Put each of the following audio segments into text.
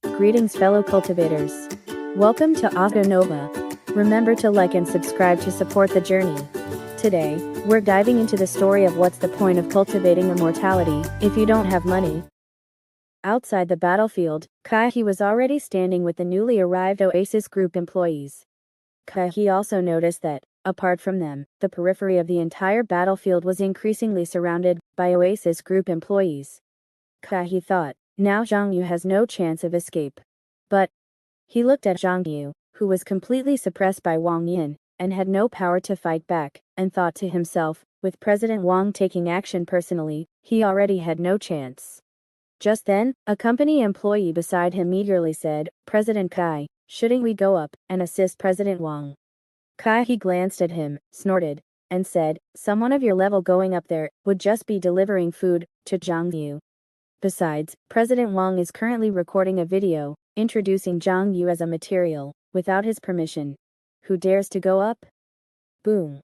Greetings fellow cultivators. Welcome to Auto Nova. Remember to like and subscribe to support the journey. Today, we're diving into the story of what's the point of cultivating immortality if you don't have money. Outside the battlefield, Kai was already standing with the newly arrived Oasis Group employees. Kai also noticed that, apart from them, the periphery of the entire battlefield was increasingly surrounded by Oasis Group employees. Kai thought, now Xiong Yu has no chance of escape. But he looked at Xiong Yu, who was completely suppressed by Wang Yin, and had no power to fight back, and thought to himself, with President Wang taking action personally, he already had no chance. Just then, a company employee beside him eagerly said, "President Kai, shouldn't we go up and assist President Wang?" Kai glanced at him, snorted, and said, "Someone of your level going up there would just be delivering food to Xiong Yu. Besides, President Wang is currently recording a video, introducing Xiong Yu as a material, without his permission. Who dares to go up?" Boom.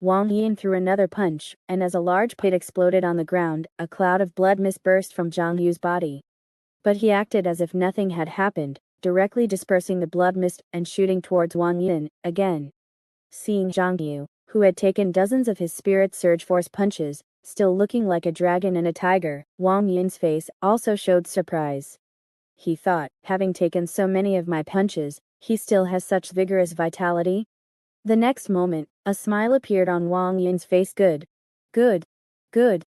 Wang Yin threw another punch, and as a large plate exploded on the ground, a cloud of blood mist burst from Xiong Yu's body. But he acted as if nothing had happened, directly dispersing the blood mist and shooting towards Wang Yin, again. Seeing Xiong Yu, who had taken dozens of his spirit surge force punches, still looking like a dragon and a tiger, Wang Yin's face also showed surprise. He thought, having taken so many of my punches, he still has such vigorous vitality? The next moment, a smile appeared on Wang Yin's face. Good. Good. Good.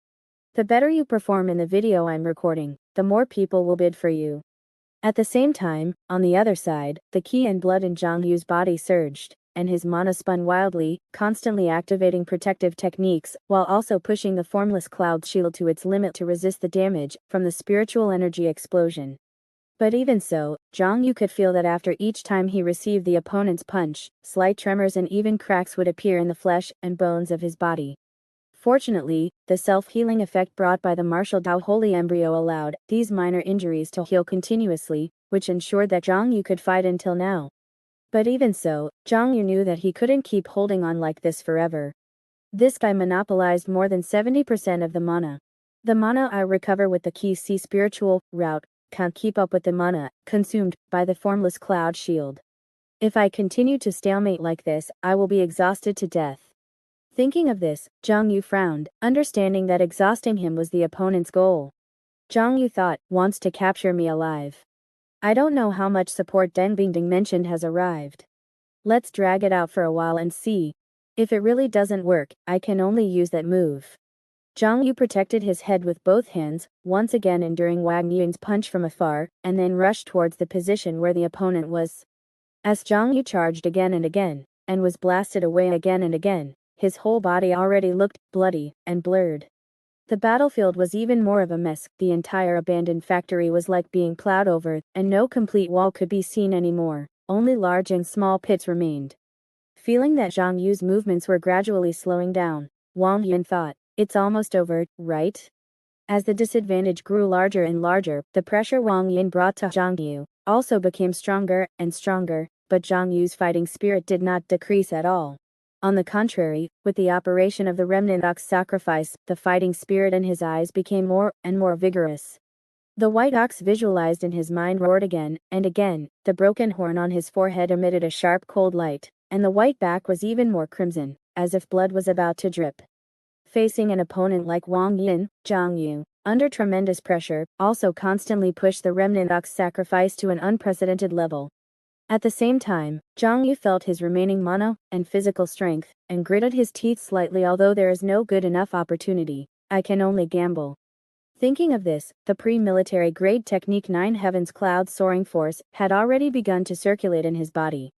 The better you perform in the video I'm recording, the more people will bid for you. At the same time, on the other side, the ki and blood in Xiong Yu's body surged, and his mana spun wildly, constantly activating protective techniques, while also pushing the formless cloud shield to its limit to resist the damage from the spiritual energy explosion. But even so, Xiong Yu could feel that after each time he received the opponent's punch, slight tremors and even cracks would appear in the flesh and bones of his body. Fortunately, the self-healing effect brought by the martial Dao Holy Embryo allowed these minor injuries to heal continuously, which ensured that Xiong Yu could fight until now. But even so, Xiong Yu knew that he couldn't keep holding on like this forever. This guy monopolized more than 70% of the mana. The mana I recover with the ki C spiritual route can't keep up with the mana consumed by the formless cloud shield. If I continue to stalemate like this, I will be exhausted to death. Thinking of this, Xiong Yu frowned, understanding that exhausting him was the opponent's goal. Xiong Yu thought, wants to capture me alive. I don't know how much support Deng Bingding mentioned has arrived. Let's drag it out for a while and see. If it really doesn't work, I can only use that move. Xiong Yu protected his head with both hands, once again enduring Wang Yin's punch from afar, and then rushed towards the position where the opponent was. As Xiong Yu charged again and again, and was blasted away again and again, his whole body already looked bloody and blurred. The battlefield was even more of a mess. The entire abandoned factory was like being plowed over, and no complete wall could be seen anymore. Only large and small pits remained. Feeling that Xiong Yu's movements were gradually slowing down, Wang Yin thought, "It's almost over, right?" As the disadvantage grew larger and larger, the pressure Wang Yin brought to Xiong Yu also became stronger and stronger, but Xiong Yu's fighting spirit did not decrease at all. On the contrary, with the operation of the remnant ox sacrifice, the fighting spirit in his eyes became more and more vigorous. The white ox visualized in his mind roared again and again, the broken horn on his forehead emitted a sharp cold light, and the white back was even more crimson, as if blood was about to drip. Facing an opponent like Wang Yin, Xiong Yu, under tremendous pressure, also constantly pushed the remnant ox sacrifice to an unprecedented level. At the same time, Xiong Yu felt his remaining mana and physical strength, and gritted his teeth slightly. Although there is no good enough opportunity, I can only gamble. Thinking of this, the pre-military grade technique 9 Heaven's Cloud Soaring Force had already begun to circulate in his body.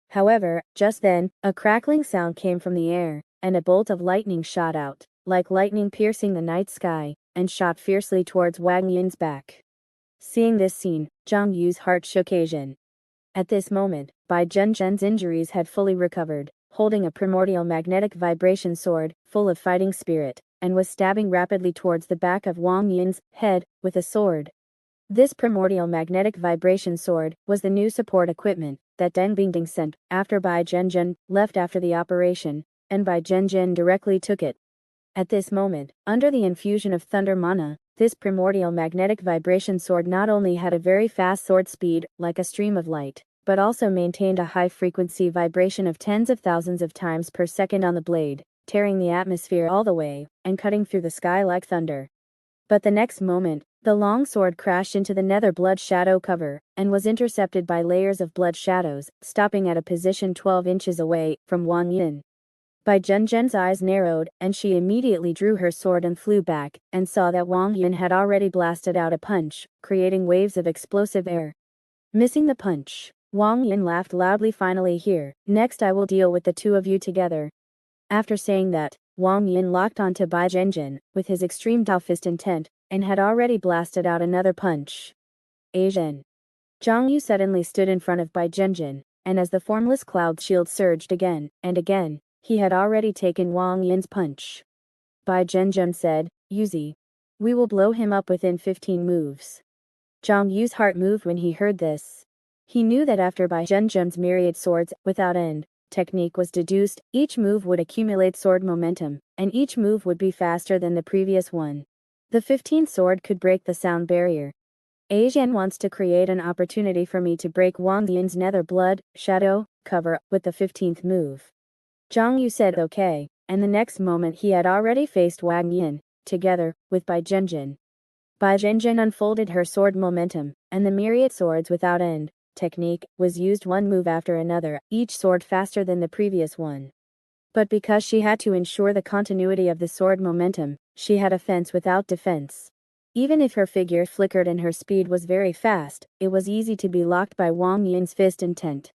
However, just then, a crackling sound came from the air, and a bolt of lightning shot out, like lightning piercing the night sky, and shot fiercely towards Wang Yin's back. Seeing this scene, Xiong Yu's heart shook. Asian. At this moment, Bai Zhen's injuries had fully recovered, holding a primordial magnetic vibration sword, full of fighting spirit, and was stabbing rapidly towards the back of Wang Yin's head with a sword. This primordial magnetic vibration sword was the new support equipment that Deng Bingding sent after Bai Zhen left after the operation, and Bai Zhen directly took it. At this moment, under the infusion of thunder mana, This primordial magnetic vibration sword not only had a very fast sword speed, like a stream of light, but also maintained a high-frequency vibration of tens of thousands of times per second on the blade, tearing the atmosphere all the way, and cutting through the sky like thunder. But the next moment, the long sword crashed into the nether blood shadow cover, and was intercepted by layers of blood shadows, stopping at a position 12 inches away from Wang Yin. Bai Zhenzhen's eyes narrowed, and she immediately drew her sword and flew back, and saw that Wang Yin had already blasted out a punch, creating waves of explosive air. Missing the punch, Wang Yin laughed loudly. Finally here, next I will deal with the two of you together. After saying that, Wang Yin locked onto Bai Zhenzhen, with his extreme Taoist intent, and had already blasted out another punch. Asian. Zhang Yu suddenly stood in front of Bai Zhenzhen, and as the formless cloud shield surged again and again, he had already taken Wang Yin's punch. Bai Zhenzhen said, "Yuzi. We will blow him up within 15 moves." Zhang Yu's heart moved when he heard this. He knew that after Bai Zhenzhen's myriad swords, without end, technique was deduced, each move would accumulate sword momentum, and each move would be faster than the previous one. The 15th sword could break the sound barrier. Asian wants to create an opportunity for me to break Wang Yin's nether blood shadow cover with the 15th move. Zhang Yu said okay, and the next moment he had already faced Wang Yin, together with Bai Zhenzhen. Bai Zhenzhen unfolded her sword momentum, and the myriad swords without end technique was used one move after another, each sword faster than the previous one. But because she had to ensure the continuity of the sword momentum, she had offense without defense. Even if her figure flickered and her speed was very fast, it was easy to be locked by Wang Yin's fist intent.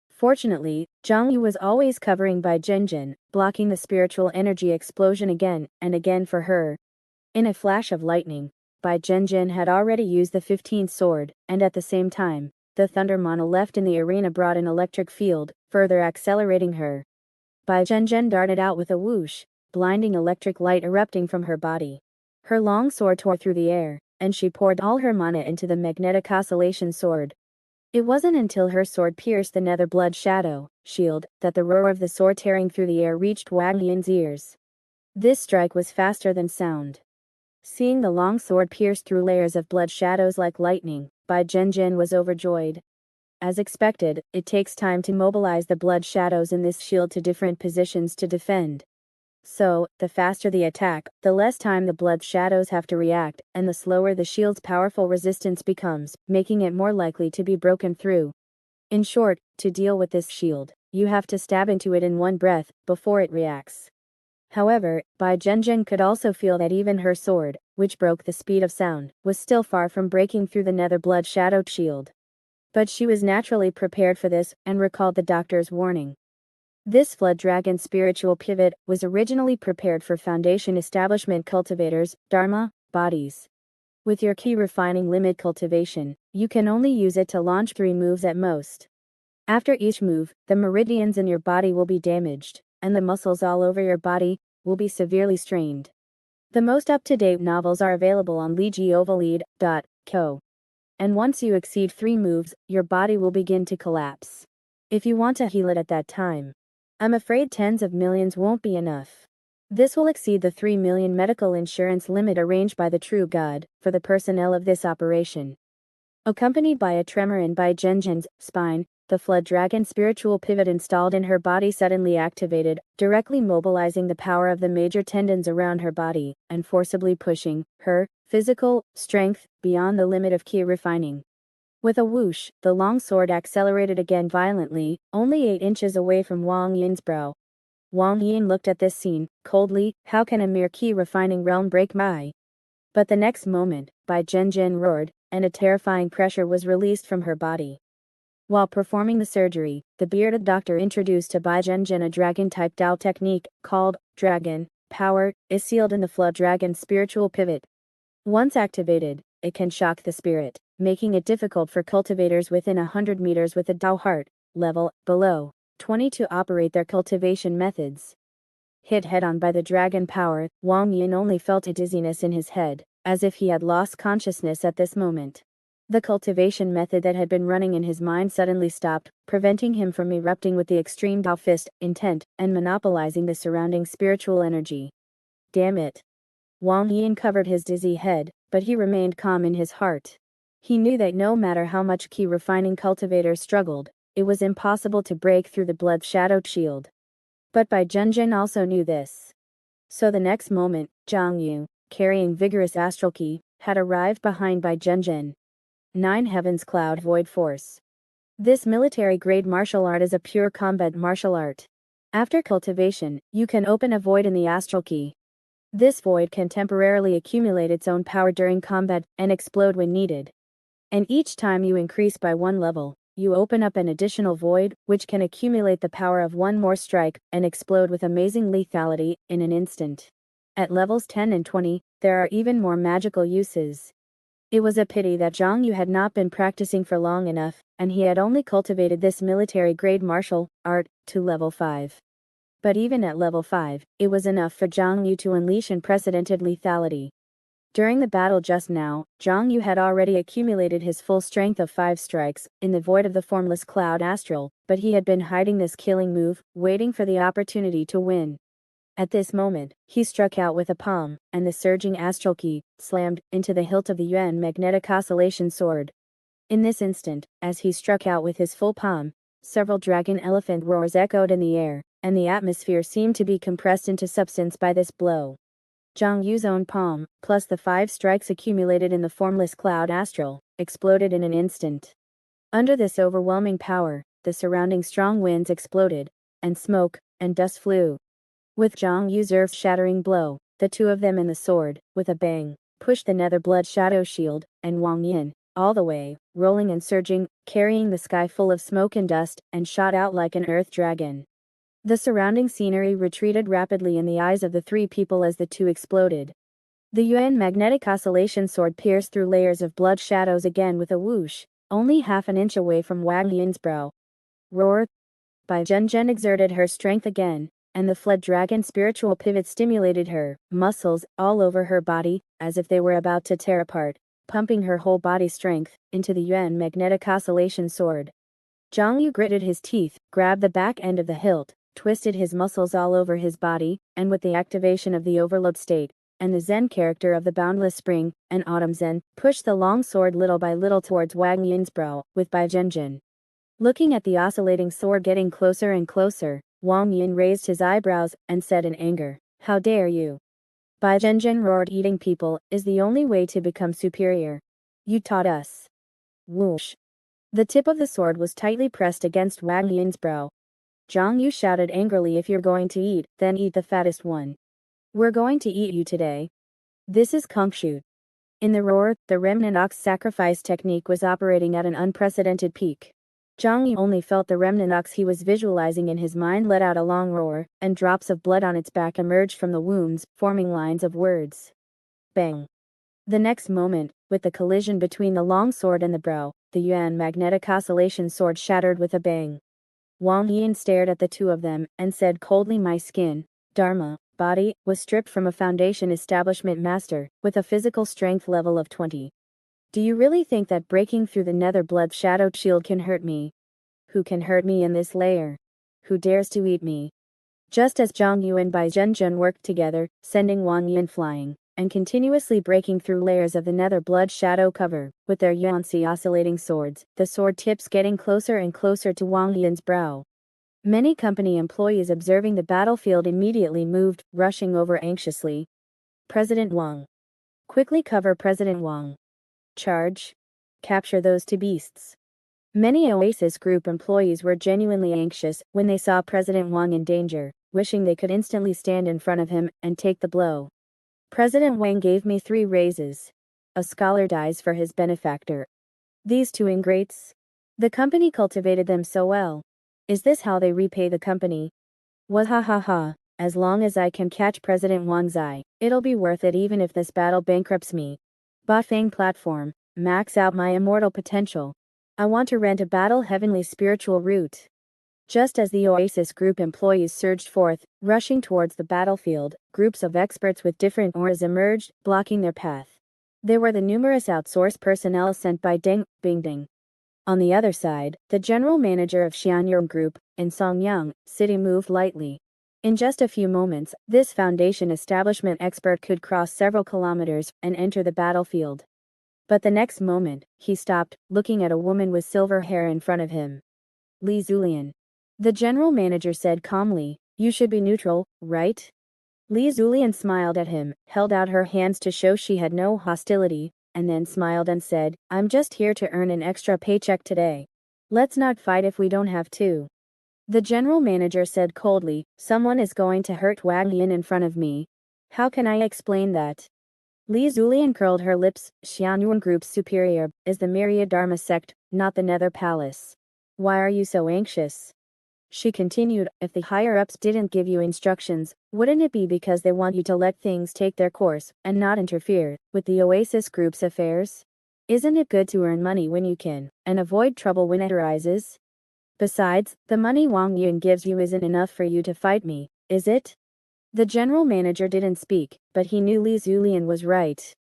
Fortunately, Zhang Yu was always covering Bai Zhenzhen, blocking the spiritual energy explosion again and again for her. In a flash of lightning, Bai Zhenzhen had already used the 15th sword, and at the same time, the thunder mana left in the arena brought an electric field, further accelerating her. Bai Zhenzhen darted out with a whoosh, blinding electric light erupting from her body. Her long sword tore through the air, and she poured all her mana into the magnetic oscillation sword. It wasn't until her sword pierced the nether blood shadow shield that the roar of the sword tearing through the air reached Wang Yin's ears. This strike was faster than sound. Seeing the long sword pierce through layers of blood shadows like lightning, Bai Zhenzhen was overjoyed. As expected, it takes time to mobilize the blood shadows in this shield to different positions to defend. So, the faster the attack, the less time the blood shadows have to react, and the slower the shield's powerful resistance becomes, making it more likely to be broken through. In short, to deal with this shield, you have to stab into it in one breath, before it reacts. However, Bai Zhenzhen could also feel that even her sword, which broke the speed of sound, was still far from breaking through the nether blood shadowed shield. But she was naturally prepared for this, and recalled the doctor's warning. This flood dragon spiritual pivot was originally prepared for foundation establishment cultivators, dharma, bodies. With your key refining limit cultivation, you can only use it to launch 3 moves at most. After each move, the meridians in your body will be damaged, and the muscles all over your body will be severely strained. The most up-to-date novels are available on legiovalid.co. And once you exceed 3 moves, your body will begin to collapse. If you want to heal it at that time, I'm afraid tens of millions won't be enough. This will exceed the 3 million medical insurance limit arranged by the true God for the personnel of this operation. Accompanied by a tremor in Bai Zhenzhen's spine, the flood dragon spiritual pivot installed in her body suddenly activated, directly mobilizing the power of the major tendons around her body, and forcibly pushing her physical strength beyond the limit of ki refining. With a whoosh, the long sword accelerated again violently, only 8 inches away from Wang Yin's brow. Wang Yin looked at this scene, coldly. How can a mere ki refining realm break my? But the next moment, Bai Zhenzhen roared, and a terrifying pressure was released from her body. While performing the surgery, the bearded doctor introduced to Bai Zhenzhen a dragon-type Dao technique, called Dragon Power, is sealed in the flood dragon spiritual pivot. Once activated, it can shock the spirit, making it difficult for cultivators within 100 meters with a Dao heart level below 20 to operate their cultivation methods. Hit head-on by the dragon power, Wang Yin only felt a dizziness in his head, as if he had lost consciousness at this moment. The cultivation method that had been running in his mind suddenly stopped, preventing him from erupting with the extreme Taoist intent and monopolizing the surrounding spiritual energy. Damn it. Wang Yin covered his dizzy head, but he remained calm in his heart. He knew that no matter how much key refining cultivators struggled, it was impossible to break through the blood-shadowed shield. But Bai Zhenzhen also knew this. So the next moment, Zhang Yu, carrying vigorous astral ki, had arrived behind Bai Zhenzhen. 9 Heavens Cloud Void Force. This military-grade martial art is a pure combat martial art. After cultivation, you can open a void in the astral ki. This void can temporarily accumulate its own power during combat and explode when needed. And each time you increase by 1 level, you open up an additional void, which can accumulate the power of 1 more strike and explode with amazing lethality in an instant. At levels 10 and 20, there are even more magical uses. It was a pity that Zhang Yu had not been practicing for long enough, and he had only cultivated this military-grade martial art to level 5. But even at level 5, it was enough for Zhang Yu to unleash unprecedented lethality. During the battle just now, Zhang Yu had already accumulated his full strength of 5 strikes in the void of the formless cloud astral, but he had been hiding this killing move, waiting for the opportunity to win. At this moment, he struck out with a palm, and the surging astral ki slammed into the hilt of the Yuan magnetic oscillation sword. In this instant, as he struck out with his full palm, several dragon elephant roars echoed in the air, and the atmosphere seemed to be compressed into substance by this blow. Zhang Yu's own palm, plus the 5 strikes accumulated in the formless cloud astral, exploded in an instant. Under this overwhelming power, the surrounding strong winds exploded, and smoke and dust flew. With Zhang Yu's earth-shattering blow, the two of them and the sword, with a bang, pushed the nether blood shadow shield, and Wang Yin, all the way, rolling and surging, carrying the sky full of smoke and dust, and shot out like an earth dragon. The surrounding scenery retreated rapidly in the eyes of the 3 people as the two exploded. The Yuan magnetic oscillation sword pierced through layers of blood shadows again with a whoosh, only half an inch away from Wang Yin's brow. Roar! Bai Zhenzhen exerted her strength again, and the fled dragon spiritual pivot stimulated her muscles all over her body, as if they were about to tear apart, pumping her whole body strength into the Yuan magnetic oscillation sword. Zhang Yu gritted his teeth, grabbed the back end of the hilt, twisted his muscles all over his body, and with the activation of the overload state, and the Zen character of the boundless spring, and autumn Zen, pushed the long sword little by little towards Wang Yin's brow, with Bai Zhenzhen. Looking at the oscillating sword getting closer and closer, Wang Yin raised his eyebrows, and said in anger, "How dare you?" Bai Zhenzhen roared, "Eating people is the only way to become superior. You taught us." Whoosh! The tip of the sword was tightly pressed against Wang Yin's brow. Zhang Yu shouted angrily, "If you're going to eat, then eat the fattest one. We're going to eat you today. This is Kung Shu." In the roar, the remnant ox sacrifice technique was operating at an unprecedented peak. Zhang Yu only felt the remnant ox he was visualizing in his mind let out a long roar, and drops of blood on its back emerged from the wounds, forming lines of words. Bang! The next moment, with the collision between the long sword and the brow, the Yuan magnetic oscillation sword shattered with a bang. Wang Yin stared at the two of them, and said coldly, "My skin, Dharma, body, was stripped from a foundation establishment master, with a physical strength level of 20. Do you really think that breaking through the nether blood shadowed shield can hurt me? Who can hurt me in this layer? Who dares to eat me?" Just as Zhang Yu and Bai Zhenzhen worked together, sending Wang Yin flying, and continuously breaking through layers of the nether blood shadow cover, with their Yuanxi oscillating swords, the sword tips getting closer and closer to Wang Yin's brow. Many company employees observing the battlefield immediately moved, rushing over anxiously. "President Wang. Quickly cover President Wang. Charge. Capture those 2 beasts." Many Oasis Group employees were genuinely anxious when they saw President Wang in danger, wishing they could instantly stand in front of him and take the blow. "President Wang gave me 3 raises. A scholar dies for his benefactor. These 2 ingrates. The company cultivated them so well. Is this how they repay the company? Wahahaha, as long as I can catch President Wang's eye, it'll be worth it even if this battle bankrupts me. Bafang platform, max out my immortal potential. I want to rent a battle heavenly spiritual route." Just as the Oasis Group employees surged forth, rushing towards the battlefield, groups of experts with different auras emerged, blocking their path. They were the numerous outsourced personnel sent by Deng Bingding. On the other side, the general manager of Xiong Group, in Songyang City, moved lightly. In just a few moments, this Foundation establishment expert could cross several kilometers and enter the battlefield. But the next moment, he stopped, looking at a woman with silver hair in front of him. Li Zulian. The general manager said calmly, "You should be neutral, right?" Li Zulian smiled at him, held out her hands to show she had no hostility, and then smiled and said, "I'm just here to earn an extra paycheck today. Let's not fight if we don't have to." The general manager said coldly, "Someone is going to hurt Wang Yin in front of me. How can I explain that?" Li Zulian curled her lips. Xiong Group's superior is the Myriad Dharma sect, not the Nether Palace. Why are you so anxious? She continued, "If the higher-ups didn't give you instructions, wouldn't it be because they want you to let things take their course and not interfere with the Oasis Group's affairs? Isn't it good to earn money when you can, and avoid trouble when it arises? Besides, the money Wang Yun gives you isn't enough for you to fight me, is it?" The general manager didn't speak, but he knew Li Zulian was right.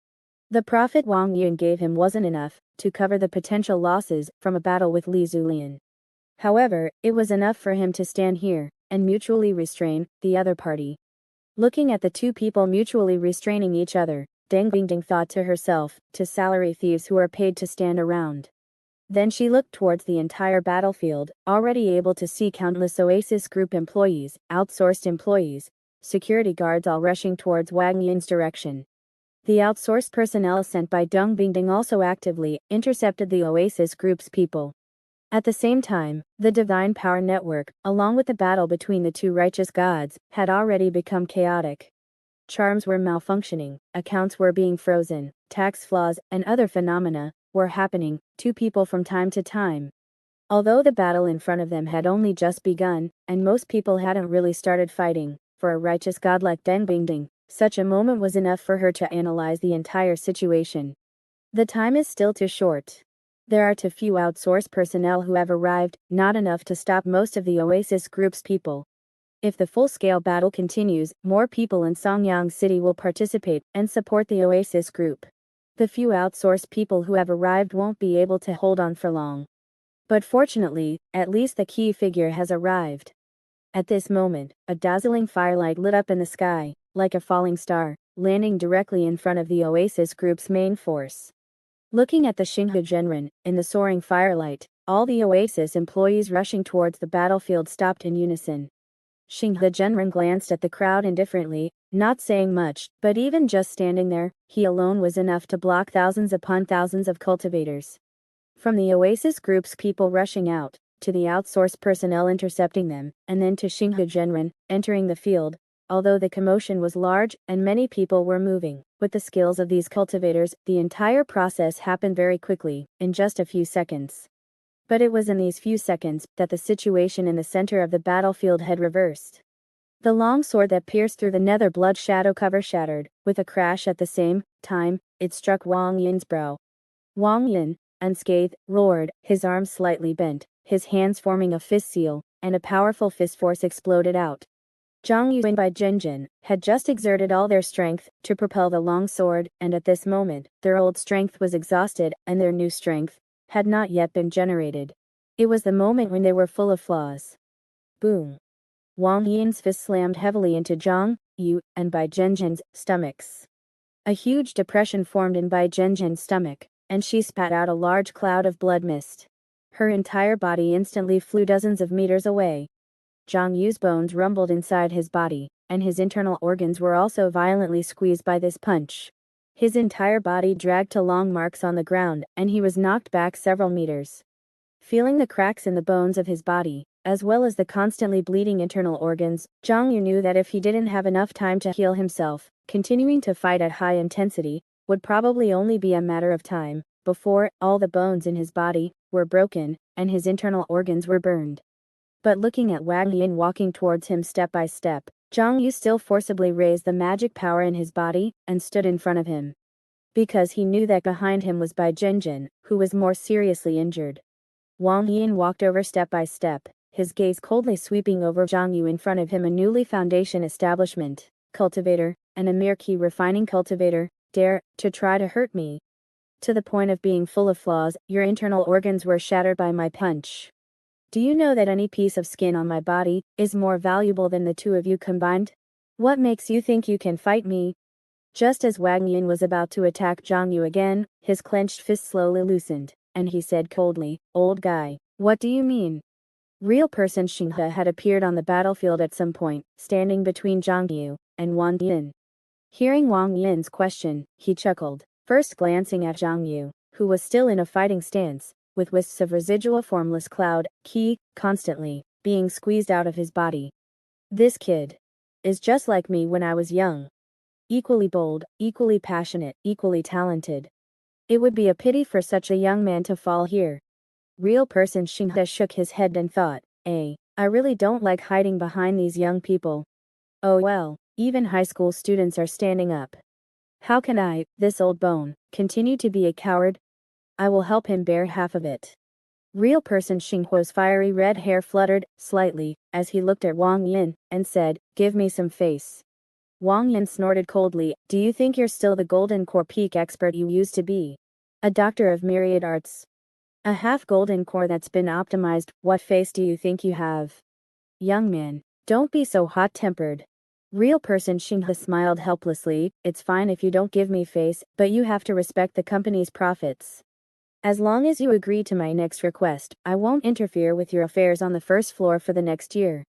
The profit Wang Yun gave him wasn't enough to cover the potential losses from a battle with Li Zulian. However, it was enough for him to stand here and mutually restrain the other party. Looking at the two people mutually restraining each other, Deng Bingding thought to herself, "To salary thieves who are paid to stand around." Then she looked towards the entire battlefield, already able to see countless Oasis Group employees, outsourced employees, security guards all rushing towards Wang Yin's direction. The outsourced personnel sent by Deng Bingding also actively intercepted the Oasis Group's people. At the same time, the Divine Power Network, along with the battle between the two righteous gods, had already become chaotic. Charms were malfunctioning, accounts were being frozen, tax flaws and other phenomena were happening to people from time to time. Although the battle in front of them had only just begun, and most people hadn't really started fighting, for a righteous god like Deng Bingding, such a moment was enough for her to analyze the entire situation. The time is still too short. There are too few outsourced personnel who have arrived, not enough to stop most of the Oasis Group's people. If the full-scale battle continues, more people in Songyang City will participate and support the Oasis Group. The few outsourced people who have arrived won't be able to hold on for long. But fortunately, at least the key figure has arrived. At this moment, a dazzling firelight lit up in the sky, like a falling star, landing directly in front of the Oasis Group's main force. Looking at the Xinghe Genren, in the soaring firelight, all the Oasis employees rushing towards the battlefield stopped in unison. Xinghe Genren glanced at the crowd indifferently, not saying much, but even just standing there, he alone was enough to block thousands upon thousands of cultivators. From the Oasis Group's people rushing out, to the outsourced personnel intercepting them, and then to Xinghe Genren entering the field, although the commotion was large and many people were moving, with the skills of these cultivators, the entire process happened very quickly, in just a few seconds. But it was in these few seconds that the situation in the center of the battlefield had reversed. The long sword that pierced through the nether blood shadow cover shattered, with a crash at the same time, it struck Wang Yin's brow. Wang Yin, unscathed, roared, his arms slightly bent, his hands forming a fist seal, and a powerful fist force exploded out. Zhang Yu and Bai Zhenjin had just exerted all their strength to propel the long sword, and at this moment, their old strength was exhausted and their new strength had not yet been generated. It was the moment when they were full of flaws. Boom. Wang Yin's fist slammed heavily into Zhang Yu and Bai Zhenjin's stomachs. A huge depression formed in Bai Zhenjin's stomach, and she spat out a large cloud of blood mist. Her entire body instantly flew dozens of meters away. Zhang Yu's bones rumbled inside his body, and his internal organs were also violently squeezed by this punch. His entire body dragged to long marks on the ground, and he was knocked back several meters. Feeling the cracks in the bones of his body, as well as the constantly bleeding internal organs, Zhang Yu knew that if he didn't have enough time to heal himself, continuing to fight at high intensity would probably only be a matter of time before all the bones in his body were broken and his internal organs were burned. But looking at Wang Yin walking towards him step by step, Zhang Yu still forcibly raised the magic power in his body and stood in front of him. Because he knew that behind him was Bai Zhenjin, who was more seriously injured. Wang Yin walked over step by step, his gaze coldly sweeping over Zhang Yu in front of him, a newly Foundation establishment, cultivator, and a mere key refining cultivator, dare to try to hurt me. To the point of being full of flaws, your internal organs were shattered by my punch. Do you know that any piece of skin on my body is more valuable than the two of you combined? What makes you think you can fight me? Just as Wang Yin was about to attack Zhang Yu again, his clenched fist slowly loosened, and he said coldly, "Old guy, what do you mean?" Real person Xing He had appeared on the battlefield at some point, standing between Zhang Yu and Wang Yin. Hearing Wang Yin's question, he chuckled, first glancing at Zhang Yu, who was still in a fighting stance, with wisps of residual formless cloud, ki, constantly being squeezed out of his body. This kid is just like me when I was young. Equally bold, equally passionate, equally talented. It would be a pity for such a young man to fall here. Real person Xing He shook his head and thought, I really don't like hiding behind these young people. Oh well, even high school students are standing up. How can I, this old bone, continue to be a coward? I will help him bear half of it. Real person Xing He's fiery red hair fluttered slightly as he looked at Wang Yin and said, "Give me some face." Wang Yin snorted coldly, "Do you think you're still the golden core peak expert you used to be? A doctor of myriad arts? A half golden core that's been optimized, what face do you think you have? Young man, don't be so hot-tempered." Real person Xing He smiled helplessly, "It's fine if you don't give me face, but you have to respect the company's profits. As long as you agree to my next request, I won't interfere with your affairs on the first floor for the next year.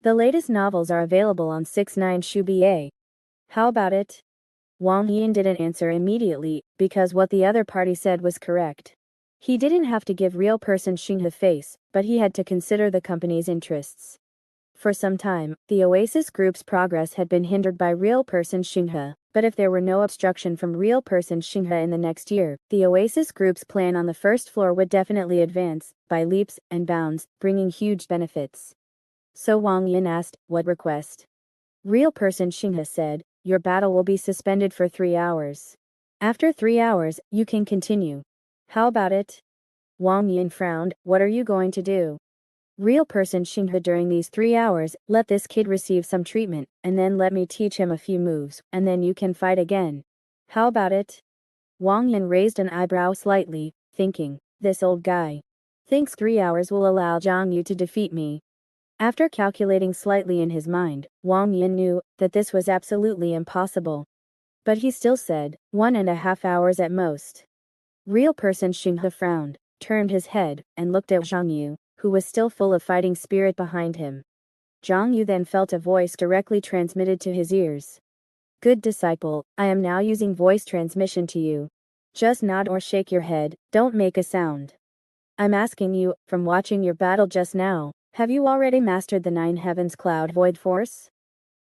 The latest novels are available on 69 Shubier. How about it?" Wang Yin didn't answer immediately, because what the other party said was correct. He didn't have to give real person Xing He face, but he had to consider the company's interests. For some time, the Oasis Group's progress had been hindered by real person Xing He, but if there were no obstruction from real person Xing He in the next year, the Oasis Group's plan on the first floor would definitely advance, by leaps and bounds, bringing huge benefits. So Wang Yin asked, "What request?" Real person Xing He said, "Your battle will be suspended for 3 hours. After 3 hours, you can continue. How about it?" Wang Yin frowned, "What are you going to do?" Real person Xing He, "During these 3 hours, let this kid receive some treatment, and then let me teach him a few moves, and then you can fight again. How about it?" Wang Yin raised an eyebrow slightly, thinking, this old guy thinks 3 hours will allow Zhang Yu to defeat me. After calculating slightly in his mind, Wang Yin knew that this was absolutely impossible. But he still said, 1.5 hours at most. Real person Xing He frowned, turned his head, and looked at Zhang Yu, who was still full of fighting spirit behind him. Zhang Yu then felt a voice directly transmitted to his ears. "Good disciple, I am now using voice transmission to you. Just nod or shake your head, don't make a sound. I'm asking you, from watching your battle just now, have you already mastered the 9 Heavens Cloud Void Force?"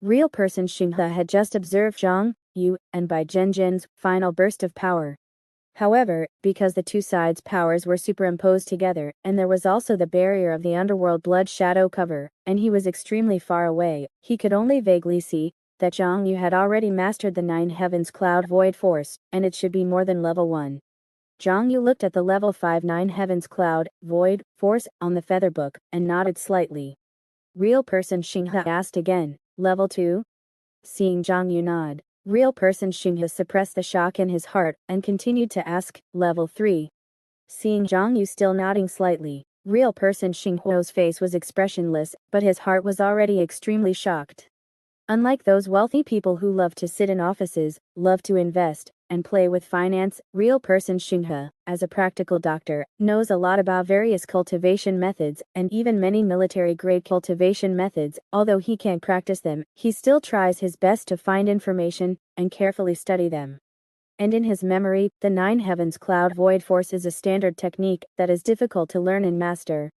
Real person Xing He had just observed Zhang Yu and Bai Zhen's final burst of power. However, because the two sides' powers were superimposed together, and there was also the barrier of the underworld blood shadow cover, and he was extremely far away, he could only vaguely see that Zhang Yu had already mastered the 9 Heavens Cloud Void Force, and it should be more than level 1. Zhang Yu looked at the level 5 9 Heavens Cloud Void Force on the feather book, and nodded slightly. Real person Xing He asked again, "Level 2? Seeing Zhang Yu nod, real person Xing He suppressed the shock in his heart and continued to ask, "Level 3? Seeing Zhang Yu still nodding slightly, real person Xing He's face was expressionless, but his heart was already extremely shocked. Unlike those wealthy people who love to sit in offices, love to invest, and play with finance, real person Xing He, as a practical doctor, knows a lot about various cultivation methods, and even many military-grade cultivation methods. Although he can't practice them, he still tries his best to find information and carefully study them. And in his memory, the 9 Heavens Cloud Void Force is a standard technique that is difficult to learn and master.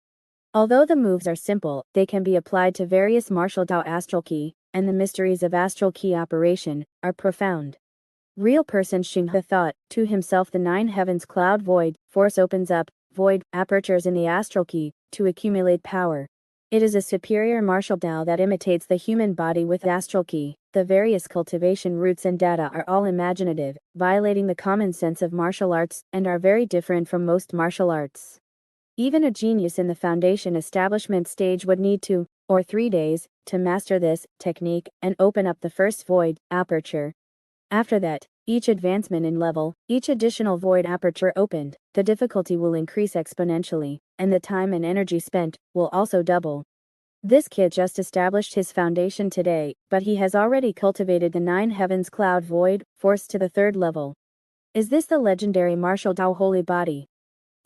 Although the moves are simple, they can be applied to various martial Dao astral ki, and the mysteries of astral ki operation are profound. Real person Xing He thought to himself, the 9 Heavens Cloud Void Force opens up void apertures in the astral ki to accumulate power. It is a superior martial Dao that imitates the human body with astral ki. The various cultivation routes and data are all imaginative, violating the common sense of martial arts, and are very different from most martial arts. Even a genius in the foundation establishment stage would need 2 or 3 days to master this technique and open up the first void aperture. After that, each advancement in level, each additional void aperture opened, the difficulty will increase exponentially. and the time and energy spent will also double. This kid just established his foundation today, but he has already cultivated the 9 heavens cloud void, force to the 3rd level. Is this the legendary martial Dao holy body?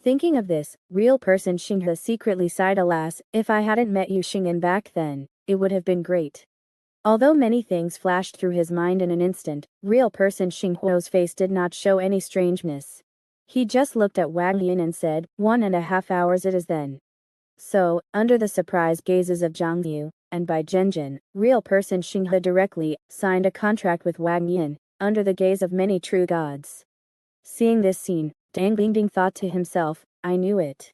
Thinking of this, real person Xinghe secretly sighed. Alas, if I hadn't met you Xing'an back then, it would have been great. Although many things flashed through his mind in an instant, real person Xinghuo's face did not show any strangeness. He just looked at Wang Yin and said, 1.5 hours it is then. So, under the surprised gazes of Zhang Yu, and by Zhenjin, real person Xinghe directly signed a contract with Wang Yin, under the gaze of many true gods. Seeing this scene, Dang Bingding thought to himself, I knew it.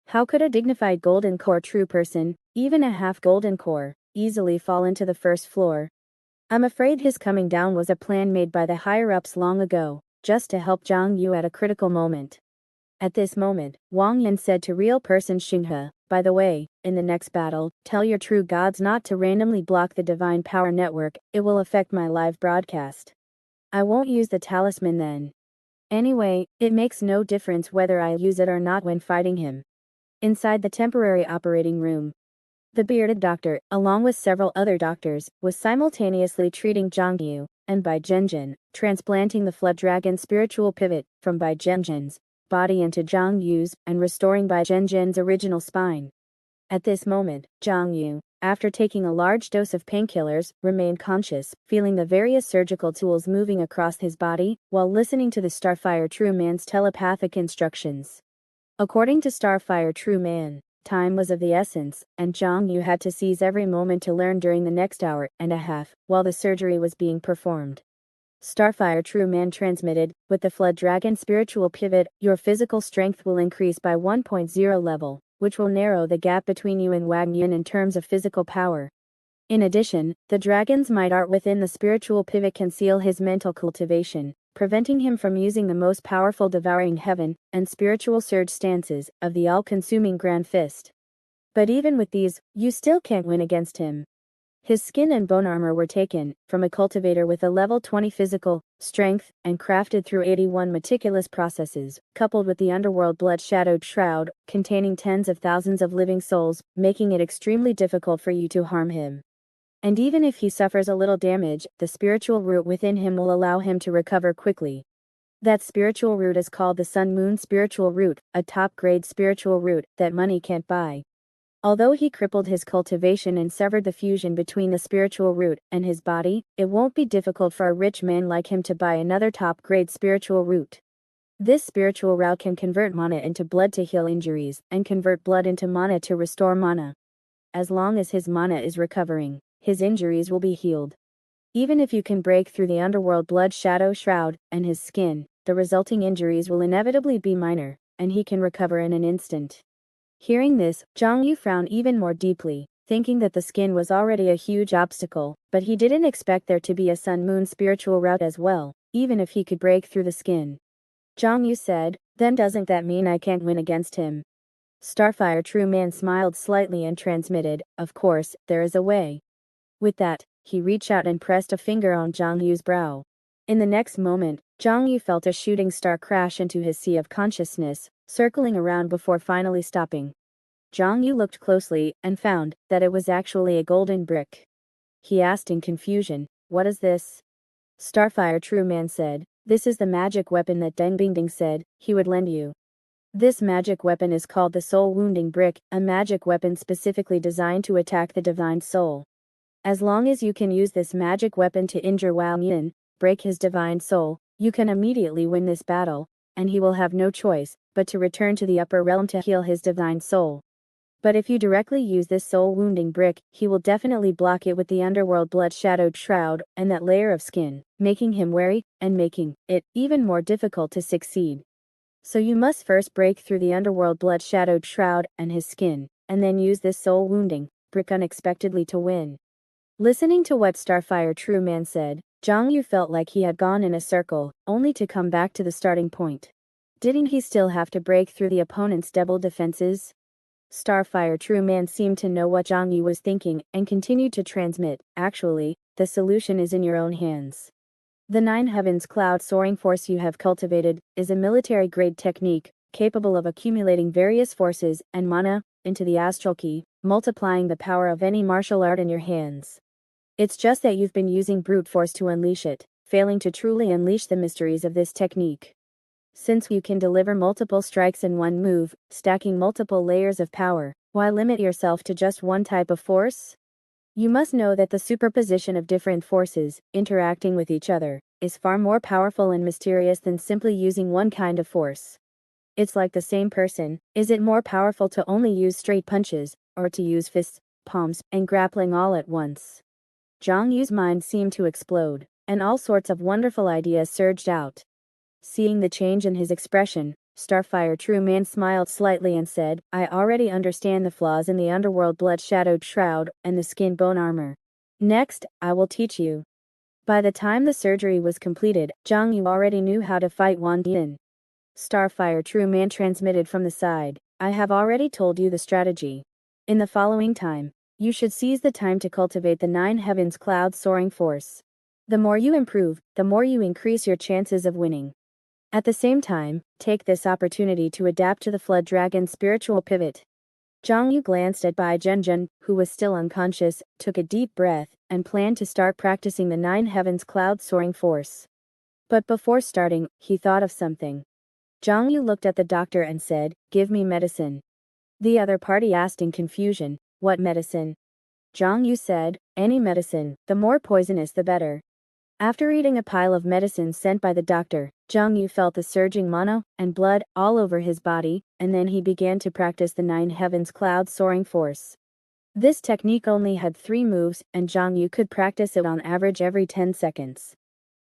How could a dignified golden core true person, even a half golden core, easily fall into the 1st floor? I'm afraid his coming down was a plan made by the higher-ups long ago, just to help Zhang Yu at a critical moment. At this moment, Wang Yin said to real person Xinghe, by the way, in the next battle, tell your true gods not to randomly block the divine power network, it will affect my live broadcast. I won't use the talisman then. Anyway, it makes no difference whether I use it or not when fighting him. Inside the temporary operating room, the bearded doctor, along with several other doctors, was simultaneously treating Zhang Yu, and by Zhenjin, transplanting the flood dragon spiritual pivot from Bai Zhenjin's body into Zhang Yu's, and restoring Bai Zhenjin's original spine. At this moment, Zhang Yu, after taking a large dose of painkillers, remained conscious, feeling the various surgical tools moving across his body, while listening to the Starfire True Man's telepathic instructions. According to Starfire True Man, time was of the essence, and Zhang Yu had to seize every moment to learn during the next hour and a half, while the surgery was being performed. Starfire True Man transmitted, with the Flood Dragon spiritual pivot, your physical strength will increase by 1.0 level, which will narrow the gap between you and Wang Yun in terms of physical power. In addition, the dragon's might art within the spiritual pivot can seal his mental cultivation, preventing him from using the most powerful devouring heaven and spiritual surge stances of the all-consuming Grand Fist. But even with these, you still can't win against him. His skin and bone armor were taken from a cultivator with a level 20 physical strength and crafted through 81 meticulous processes, coupled with the underworld blood-shadowed shroud, containing tens of thousands of living souls, making it extremely difficult for you to harm him. And even if he suffers a little damage, the spiritual root within him will allow him to recover quickly. That spiritual root is called the Sun Moon Spiritual Root, a top-grade spiritual root that money can't buy. Although he crippled his cultivation and severed the fusion between the spiritual root and his body, it won't be difficult for a rich man like him to buy another top-grade spiritual root. This spiritual route can convert mana into blood to heal injuries, and convert blood into mana to restore mana. As long as his mana is recovering, his injuries will be healed. Even if you can break through the underworld blood shadow shroud and his skin, the resulting injuries will inevitably be minor, and he can recover in an instant. Hearing this, Zhang Yu frowned even more deeply, thinking that the skin was already a huge obstacle, but he didn't expect there to be a sun-moon spiritual route as well, even if he could break through the skin. Zhang Yu said, then doesn't that mean I can't win against him? Starfire True Man smiled slightly and transmitted, of course, there is a way. With that, he reached out and pressed a finger on Zhang Yu's brow. In the next moment, Zhang Yu felt a shooting star crash into his sea of consciousness, circling around before finally stopping. Zhang Yu looked closely and found that it was actually a golden brick. He asked in confusion, what is this? Starfire True Man said, this is the magic weapon that Deng Bingding said he would lend you. This magic weapon is called the Soul Wounding Brick, a magic weapon specifically designed to attack the divine soul. As long as you can use this magic weapon to injure Wang Yin, break his divine soul, you can immediately win this battle, and he will have no choice but to return to the upper realm to heal his divine soul. But if you directly use this soul wounding brick, he will definitely block it with the underworld blood-shadowed shroud and that layer of skin, making him wary, and making it even more difficult to succeed. So you must first break through the underworld blood-shadowed shroud and his skin, and then use this soul wounding brick unexpectedly to win. Listening to what Starfire True Man said, Zhang Yu felt like he had gone in a circle, only to come back to the starting point. Didn't he still have to break through the opponent's double defenses? Starfire True Man seemed to know what Zhang Yu was thinking and continued to transmit, actually, the solution is in your own hands. The 9 heavens cloud soaring force you have cultivated is a military-grade technique, capable of accumulating various forces and mana into the astral key, multiplying the power of any martial art in your hands. It's just that you've been using brute force to unleash it, failing to truly unleash the mysteries of this technique. Since you can deliver multiple strikes in one move, stacking multiple layers of power, why limit yourself to just one type of force? You must know that the superposition of different forces, interacting with each other, is far more powerful and mysterious than simply using one kind of force. It's like the same person. Is it more powerful to only use straight punches, or to use fists, palms, and grappling all at once? Xiong Yu's mind seemed to explode, and all sorts of wonderful ideas surged out. Seeing the change in his expression, Starfire True Man smiled slightly and said, I already understand the flaws in the underworld blood-shadowed shroud and the skin bone armor. Next, I will teach you. By the time the surgery was completed, Xiong Yu already knew how to fight Wan Dian. Starfire True Man transmitted from the side, I have already told you the strategy. In the following time, you should seize the time to cultivate the 9 heavens cloud soaring force. The more you improve, the more you increase your chances of winning. At the same time, take this opportunity to adapt to the Flood Dragon spiritual pivot. Xiong Yu glanced at Bai Zhenzhen, who was still unconscious, took a deep breath, and planned to start practicing the 9 heavens cloud soaring force. But before starting, he thought of something. Xiong Yu looked at the doctor and said, Give me medicine. The other party asked in confusion, What medicine? Xiong Yu said, Any medicine, the more poisonous the better. After eating a pile of medicines sent by the doctor, Xiong Yu felt the surging mana and blood all over his body, and then he began to practice the 9 heavens cloud soaring force. This technique only had 3 moves, and Xiong Yu could practice it on average every 10 seconds.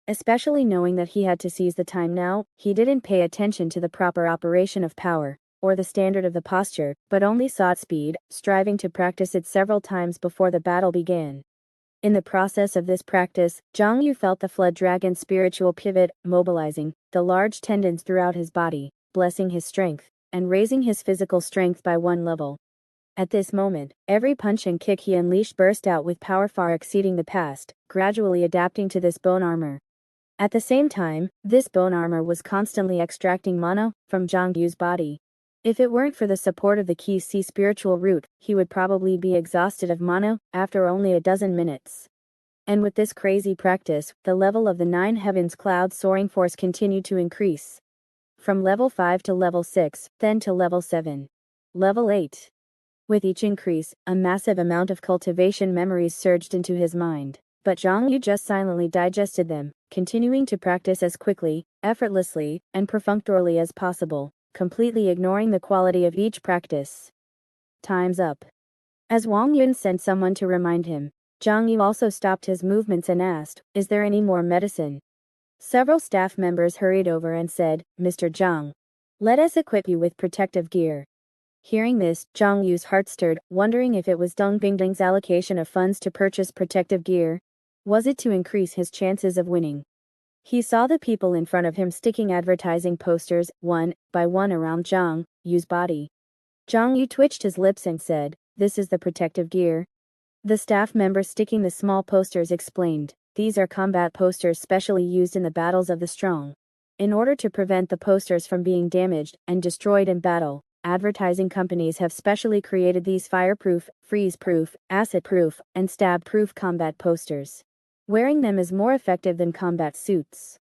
Especially knowing that he had to seize the time now, he didn't pay attention to the proper operation of power, or the standard of the posture, but only sought speed, striving to practice it several times before the battle began. In the process of this practice, Xiong Yu felt the Flood Dragon spiritual pivot, mobilizing the large tendons throughout his body, blessing his strength, and raising his physical strength by 1 level. At this moment, every punch and kick he unleashed burst out with power far exceeding the past, gradually adapting to this bone armor. At the same time, this bone armor was constantly extracting mana from Xiong Yu's body. If it weren't for the support of the Key C spiritual root, he would probably be exhausted of mana after only a dozen minutes. And with this crazy practice, the level of the 9 heavens cloud soaring force continued to increase. From level 5 to level 6, then to level 7. Level 8. With each increase, a massive amount of cultivation memories surged into his mind, but Xiong Yu just silently digested them, continuing to practice as quickly, effortlessly, and perfunctorily as possible, completely ignoring the quality of each practice. Time's up. As Wang Yun sent someone to remind him, Xiong Yu also stopped his movements and asked, Is there any more medicine? Several staff members hurried over and said, Mr. Zhang, let us equip you with protective gear. Hearing this, Xiong Yu's heart stirred, wondering if it was Deng Bingding's allocation of funds to purchase protective gear. Was it to increase his chances of winning? He saw the people in front of him sticking advertising posters, one by one around Xiong Yu's body. Xiong Yu twitched his lips and said, This is the protective gear. The staff member sticking the small posters explained, These are combat posters specially used in the battles of the strong. In order to prevent the posters from being damaged and destroyed in battle, advertising companies have specially created these fireproof, freeze-proof, acid-proof, and stab-proof combat posters. Wearing them is more effective than combat suits.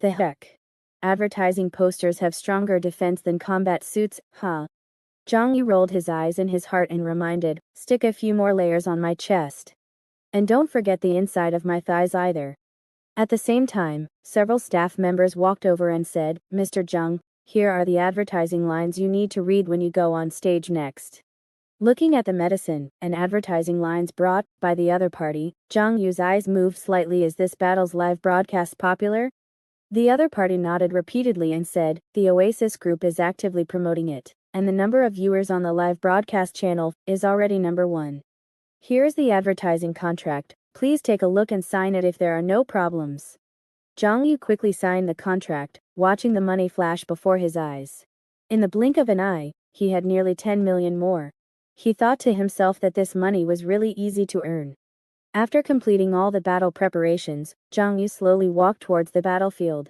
The heck? Advertising posters have stronger defense than combat suits, huh? Xiong Yu rolled his eyes in his heart and reminded, Stick a few more layers on my chest. And don't forget the inside of my thighs either. At the same time, several staff members walked over and said, Mr. Zhang, here are the advertising lines you need to read when you go on stage next. Looking at the medicine and advertising lines brought by the other party, Xiong Yu's eyes moved slightly. Is this battle's live broadcast popular? The other party nodded repeatedly and said, The Oasis Group is actively promoting it, and the number of viewers on the live broadcast channel is already number 1. Here's the advertising contract, please take a look and sign it if there are no problems. Xiong Yu quickly signed the contract, watching the money flash before his eyes. In the blink of an eye, he had nearly 10 million more. He thought to himself that this money was really easy to earn. After completing all the battle preparations, Xiong Yu slowly walked towards the battlefield.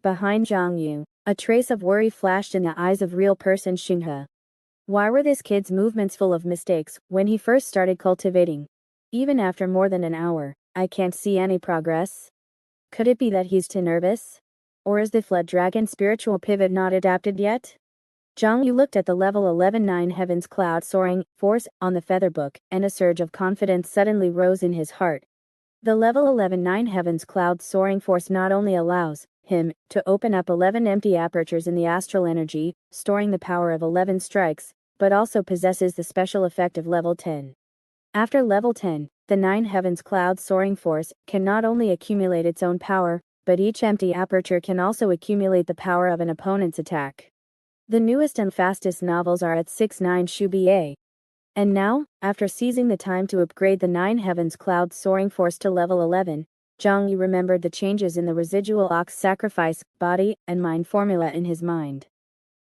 Behind Xiong Yu, A trace of worry flashed in the eyes of real person Xinghe. Why were this kid's movements full of mistakes when he first started cultivating? Even after more than an hour, I can't see any progress. Could it be that he's too nervous? Or is the flood dragon spiritual pivot not adapted yet? Zhang Yu looked at the level 11-9 heavens cloud soaring force on the feather book, and a surge of confidence suddenly rose in his heart. The level 11-9 heavens cloud soaring force not only allows him to open up 11 empty apertures in the astral energy, storing the power of 11 strikes, but also possesses the special effect of level 10. After level 10, the 9 heavens cloud soaring force can not only accumulate its own power, but each empty aperture can also accumulate the power of an opponent's attack. The newest and fastest novels are at 6-9 Shubiye. And now, after seizing the time to upgrade the 9 heavens cloud soaring force to level 11, Zhang Yu remembered the changes in the residual ox sacrifice, body, and mind formula in his mind.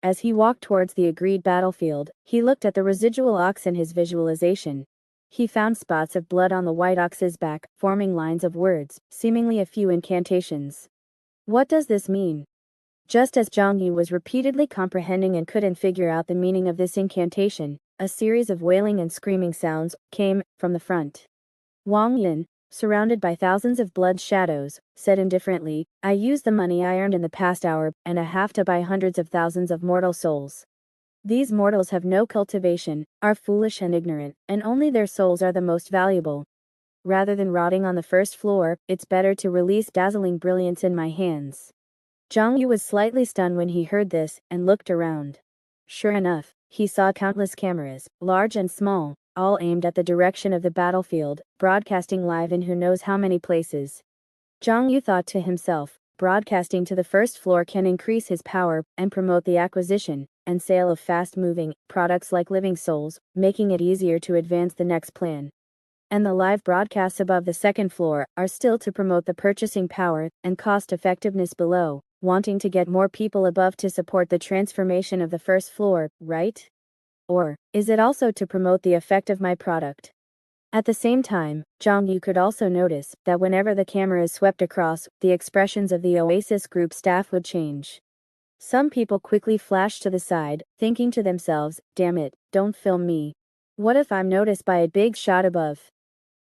As he walked towards the agreed battlefield, he looked at the residual ox in his visualization. He found spots of blood on the white ox's back, forming lines of words, seemingly a few incantations. What does this mean? Just as Zhang Yu was repeatedly comprehending and couldn't figure out the meaning of this incantation, a series of wailing and screaming sounds came from the front. Wang Yin, surrounded by thousands of blood shadows, said indifferently, I used the money I earned in the past hour and a half to buy hundreds of thousands of mortal souls. These mortals have no cultivation, are foolish and ignorant, and only their souls are the most valuable. Rather than rotting on the first floor, it's better to release dazzling brilliance in my hands. Zhang Yu was slightly stunned when he heard this, and looked around. Sure enough, he saw countless cameras, large and small, all aimed at the direction of the battlefield, broadcasting live in who knows how many places. Zhang Yu thought to himself, broadcasting to the first floor can increase his power, and promote the acquisition and sale of fast-moving products like living souls, making it easier to advance the next plan. And the live broadcasts above the second floor are still to promote the purchasing power and cost effectiveness below, wanting to get more people above to support the transformation of the first floor, right? Or is it also to promote the effect of my product? At the same time, Zhang Yu could also notice that whenever the cameras swept across, the expressions of the Oasis Group staff would change. Some people quickly flashed to the side, thinking to themselves, damn it, don't film me. What if I'm noticed by a big shot above?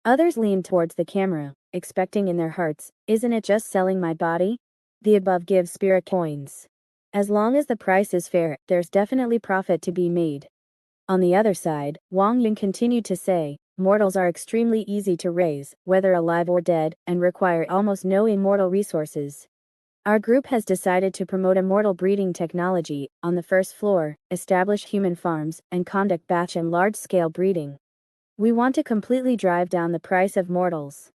Others leaned towards the camera, expecting in their hearts, isn't it just selling my body? The above gives spirit coins. As long as the price is fair, there's definitely profit to be made. On the other side, Wang Yun continued to say, mortals are extremely easy to raise, whether alive or dead, and require almost no immortal resources. Our group has decided to promote immortal breeding technology on the first floor, establish human farms, and conduct batch and large-scale breeding. We want to completely drive down the price of mortals.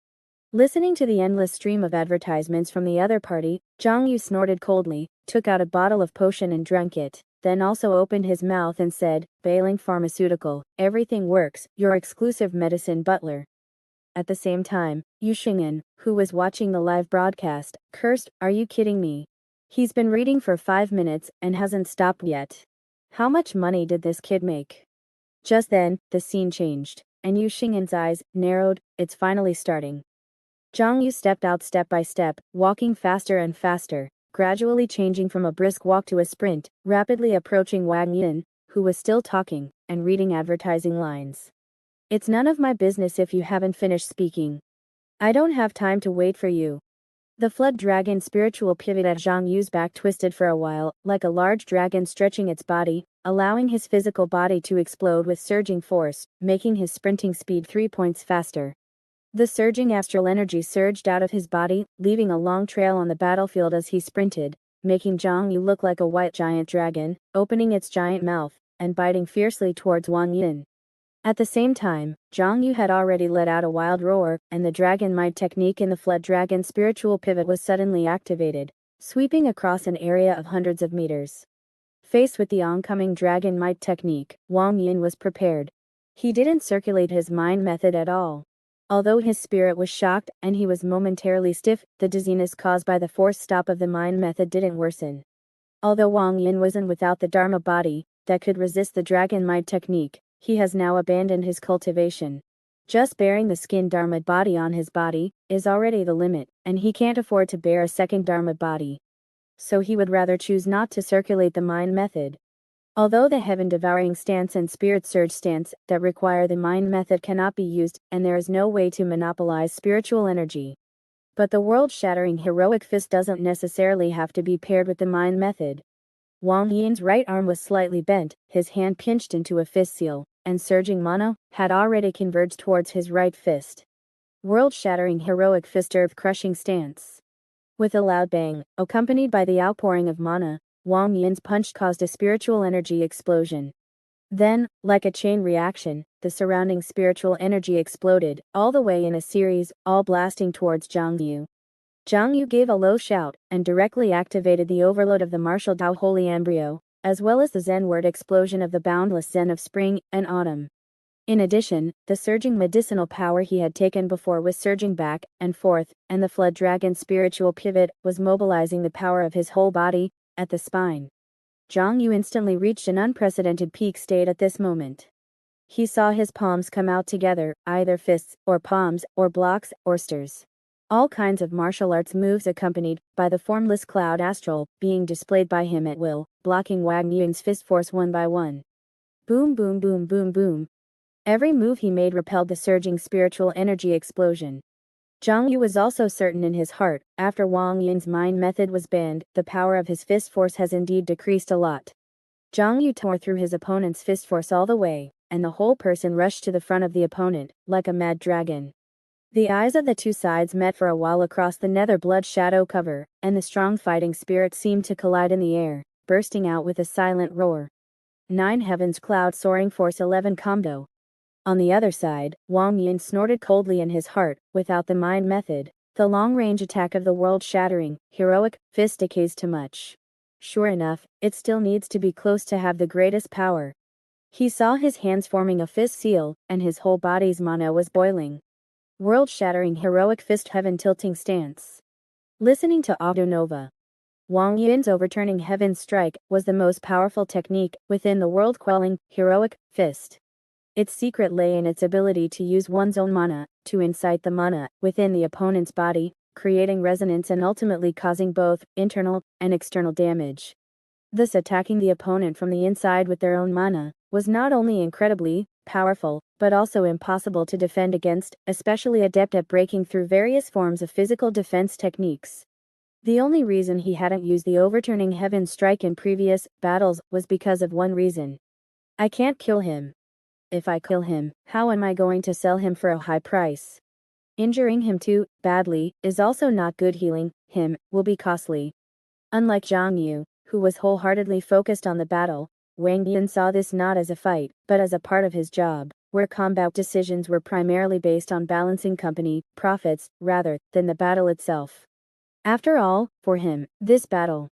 Listening to the endless stream of advertisements from the other party, Zhang Yu snorted coldly, took out a bottle of potion and drank it, then also opened his mouth and said, Bailing Pharmaceutical, everything works, your exclusive medicine butler. At the same time, Yu Xing'an, who was watching the live broadcast, cursed, are you kidding me? He's been reading for 5 minutes and hasn't stopped yet. How much money did this kid make? Just then, the scene changed, and Yu Xing'an's eyes narrowed, it's finally starting. Zhang Yu stepped out step by step, walking faster and faster, gradually changing from a brisk walk to a sprint, rapidly approaching Wang Yin, who was still talking and reading advertising lines. It's none of my business if you haven't finished speaking. I don't have time to wait for you. The flood dragon spiritual pivot at Zhang Yu's back twisted for a while, like a large dragon stretching its body, allowing his physical body to explode with surging force, making his sprinting speed 3 points faster. The surging astral energy surged out of his body, leaving a long trail on the battlefield as he sprinted, making Zhang Yu look like a white giant dragon, opening its giant mouth and biting fiercely towards Wang Yin. At the same time, Zhang Yu had already let out a wild roar, and the dragon might technique in the flood dragon spiritual pivot was suddenly activated, sweeping across an area of hundreds of meters. Faced with the oncoming dragon might technique, Wang Yin was prepared. He didn't circulate his mind method at all. Although his spirit was shocked and he was momentarily stiff, the dizziness caused by the forced stop of the mind method didn't worsen. Although Wang Yin wasn't without the Dharma body that could resist the dragon might technique, he has now abandoned his cultivation. Just bearing the skin Dharma body on his body is already the limit, and he can't afford to bear a second Dharma body. so he would rather choose not to circulate the mind method. Although the heaven-devouring stance and spirit surge stance that require the mind method cannot be used, and there is no way to monopolize spiritual energy. But the world-shattering heroic fist doesn't necessarily have to be paired with the mind method. Wang Yin's right arm was slightly bent, his hand pinched into a fist seal, and surging mana had already converged towards his right fist. World-shattering heroic fist earth-crushing stance. With a loud bang, accompanied by the outpouring of mana, Wang Yin's punch caused a spiritual energy explosion. Then, like a chain reaction, the surrounding spiritual energy exploded, all the way in a series, all blasting towards Zhang Yu. Zhang Yu gave a low shout, and directly activated the overload of the martial Tao Holy Embryo, as well as the Zen word explosion of the boundless Zen of spring and autumn. In addition, the surging medicinal power he had taken before was surging back and forth, and the Flood Dragon spiritual pivot was mobilizing the power of his whole body, at the spine. Zhang Yu instantly reached an unprecedented peak state at this moment. He saw his palms come out together, either fists, or palms, or blocks, or sters. All kinds of martial arts moves accompanied by the formless cloud astral being displayed by him at will, blocking Wang Yun's fist force one by one. Boom boom boom boom boom. Every move he made repelled the surging spiritual energy explosion. Zhang Yu was also certain in his heart, after Wang Yin's mind method was banned, the power of his fist force has indeed decreased a lot. Zhang Yu tore through his opponent's fist force all the way, and the whole person rushed to the front of the opponent, like a mad dragon. The eyes of the two sides met for a while across the nether blood shadow cover, and the strong fighting spirits seemed to collide in the air, bursting out with a silent roar. 9 Heavens Cloud Soaring Force 11 Combo. On the other side, Wang Yin snorted coldly in his heart, without the mind method, the long-range attack of the world-shattering, heroic, fist decays too much. Sure enough, it still needs to be close to have the greatest power. He saw his hands forming a fist seal, and his whole body's mana was boiling. World-shattering heroic fist heaven-tilting stance. Listening to Audio Nova. Wang Yin's overturning heaven strike was the most powerful technique within the world-quelling, heroic, fist. Its secret lay in its ability to use one's own mana, to incite the mana within the opponent's body, creating resonance and ultimately causing both internal and external damage. Thus attacking the opponent from the inside with their own mana was not only incredibly powerful, but also impossible to defend against, especially adept at breaking through various forms of physical defense techniques. The only reason he hadn't used the overturning heaven strike in previous battles was because of one reason. I can't kill him. If I kill him, how am I going to sell him for a high price? Injuring him too badly is also not good. Healing him will be costly. Unlike Zhang Yu, who was wholeheartedly focused on the battle, Wang Yin saw this not as a fight, but as a part of his job, where combat decisions were primarily based on balancing company profits, rather than the battle itself. After all, for him, this battle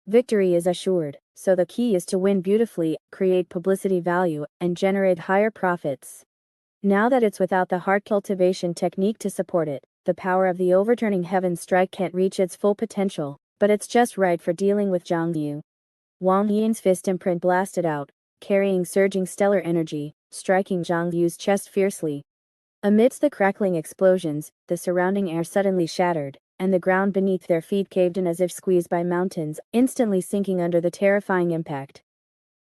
victory is assured, so the key is to win beautifully, create publicity value, and generate higher profits. Now that it's without the hard cultivation technique to support it, the power of the overturning heaven strike can't reach its full potential, but it's just right for dealing with Zhang Yu. Wang Yin's fist imprint blasted out, carrying surging stellar energy, striking Zhang Yu's chest fiercely. Amidst the crackling explosions, the surrounding air suddenly shattered, and the ground beneath their feet caved in as if squeezed by mountains, instantly sinking under the terrifying impact.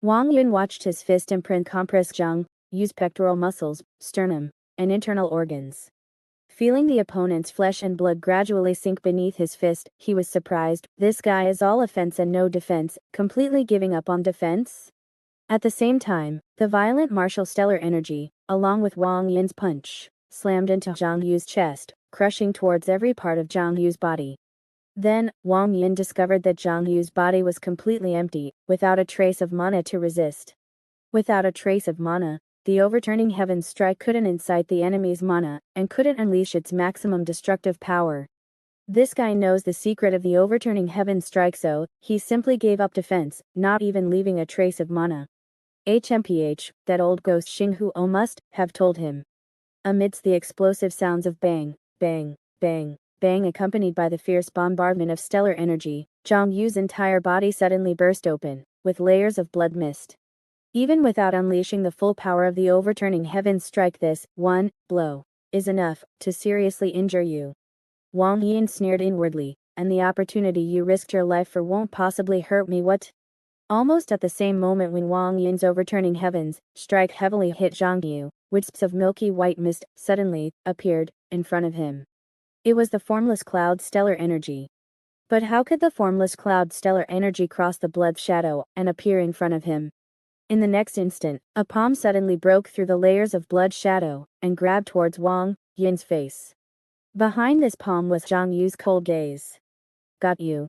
Wang Yun watched his fist imprint compress Zhang Yu's pectoral muscles, sternum, and internal organs. Feeling the opponent's flesh and blood gradually sink beneath his fist, he was surprised. This guy is all offense and no defense, completely giving up on defense? At the same time, the violent martial stellar energy, along with Wang Yin's punch, slammed into Zhang Yu's chest, crushing towards every part of Zhang Yu's body. Then, Wang Yin discovered that Zhang Yu's body was completely empty, without a trace of mana to resist. Without a trace of mana, the overturning heaven strike couldn't incite the enemy's mana, and couldn't unleash its maximum destructive power. This guy knows the secret of the overturning heaven strike, so he simply gave up defense, not even leaving a trace of mana. HMPH, that old ghost Xing Huo must have told him. Amidst the explosive sounds of bang, bang, bang, bang accompanied by the fierce bombardment of stellar energy, Zhang Yu's entire body suddenly burst open, with layers of blood mist. Even without unleashing the full power of the overturning heaven strike, this one blow is enough to seriously injure you. Wang Yin sneered inwardly, and the opportunity you risked your life for won't possibly hurt me. What? Almost at the same moment when Wang Yun's overturning heavens strike heavily hit Zhang Yu, wisps of milky white mist suddenly appeared in front of him. It was the formless cloud stellar energy. But how could the formless cloud stellar energy cross the blood shadow and appear in front of him? In the next instant, a palm suddenly broke through the layers of blood shadow and grabbed towards Wang Yun's face. Behind this palm was Zhang Yu's cold gaze. Got you.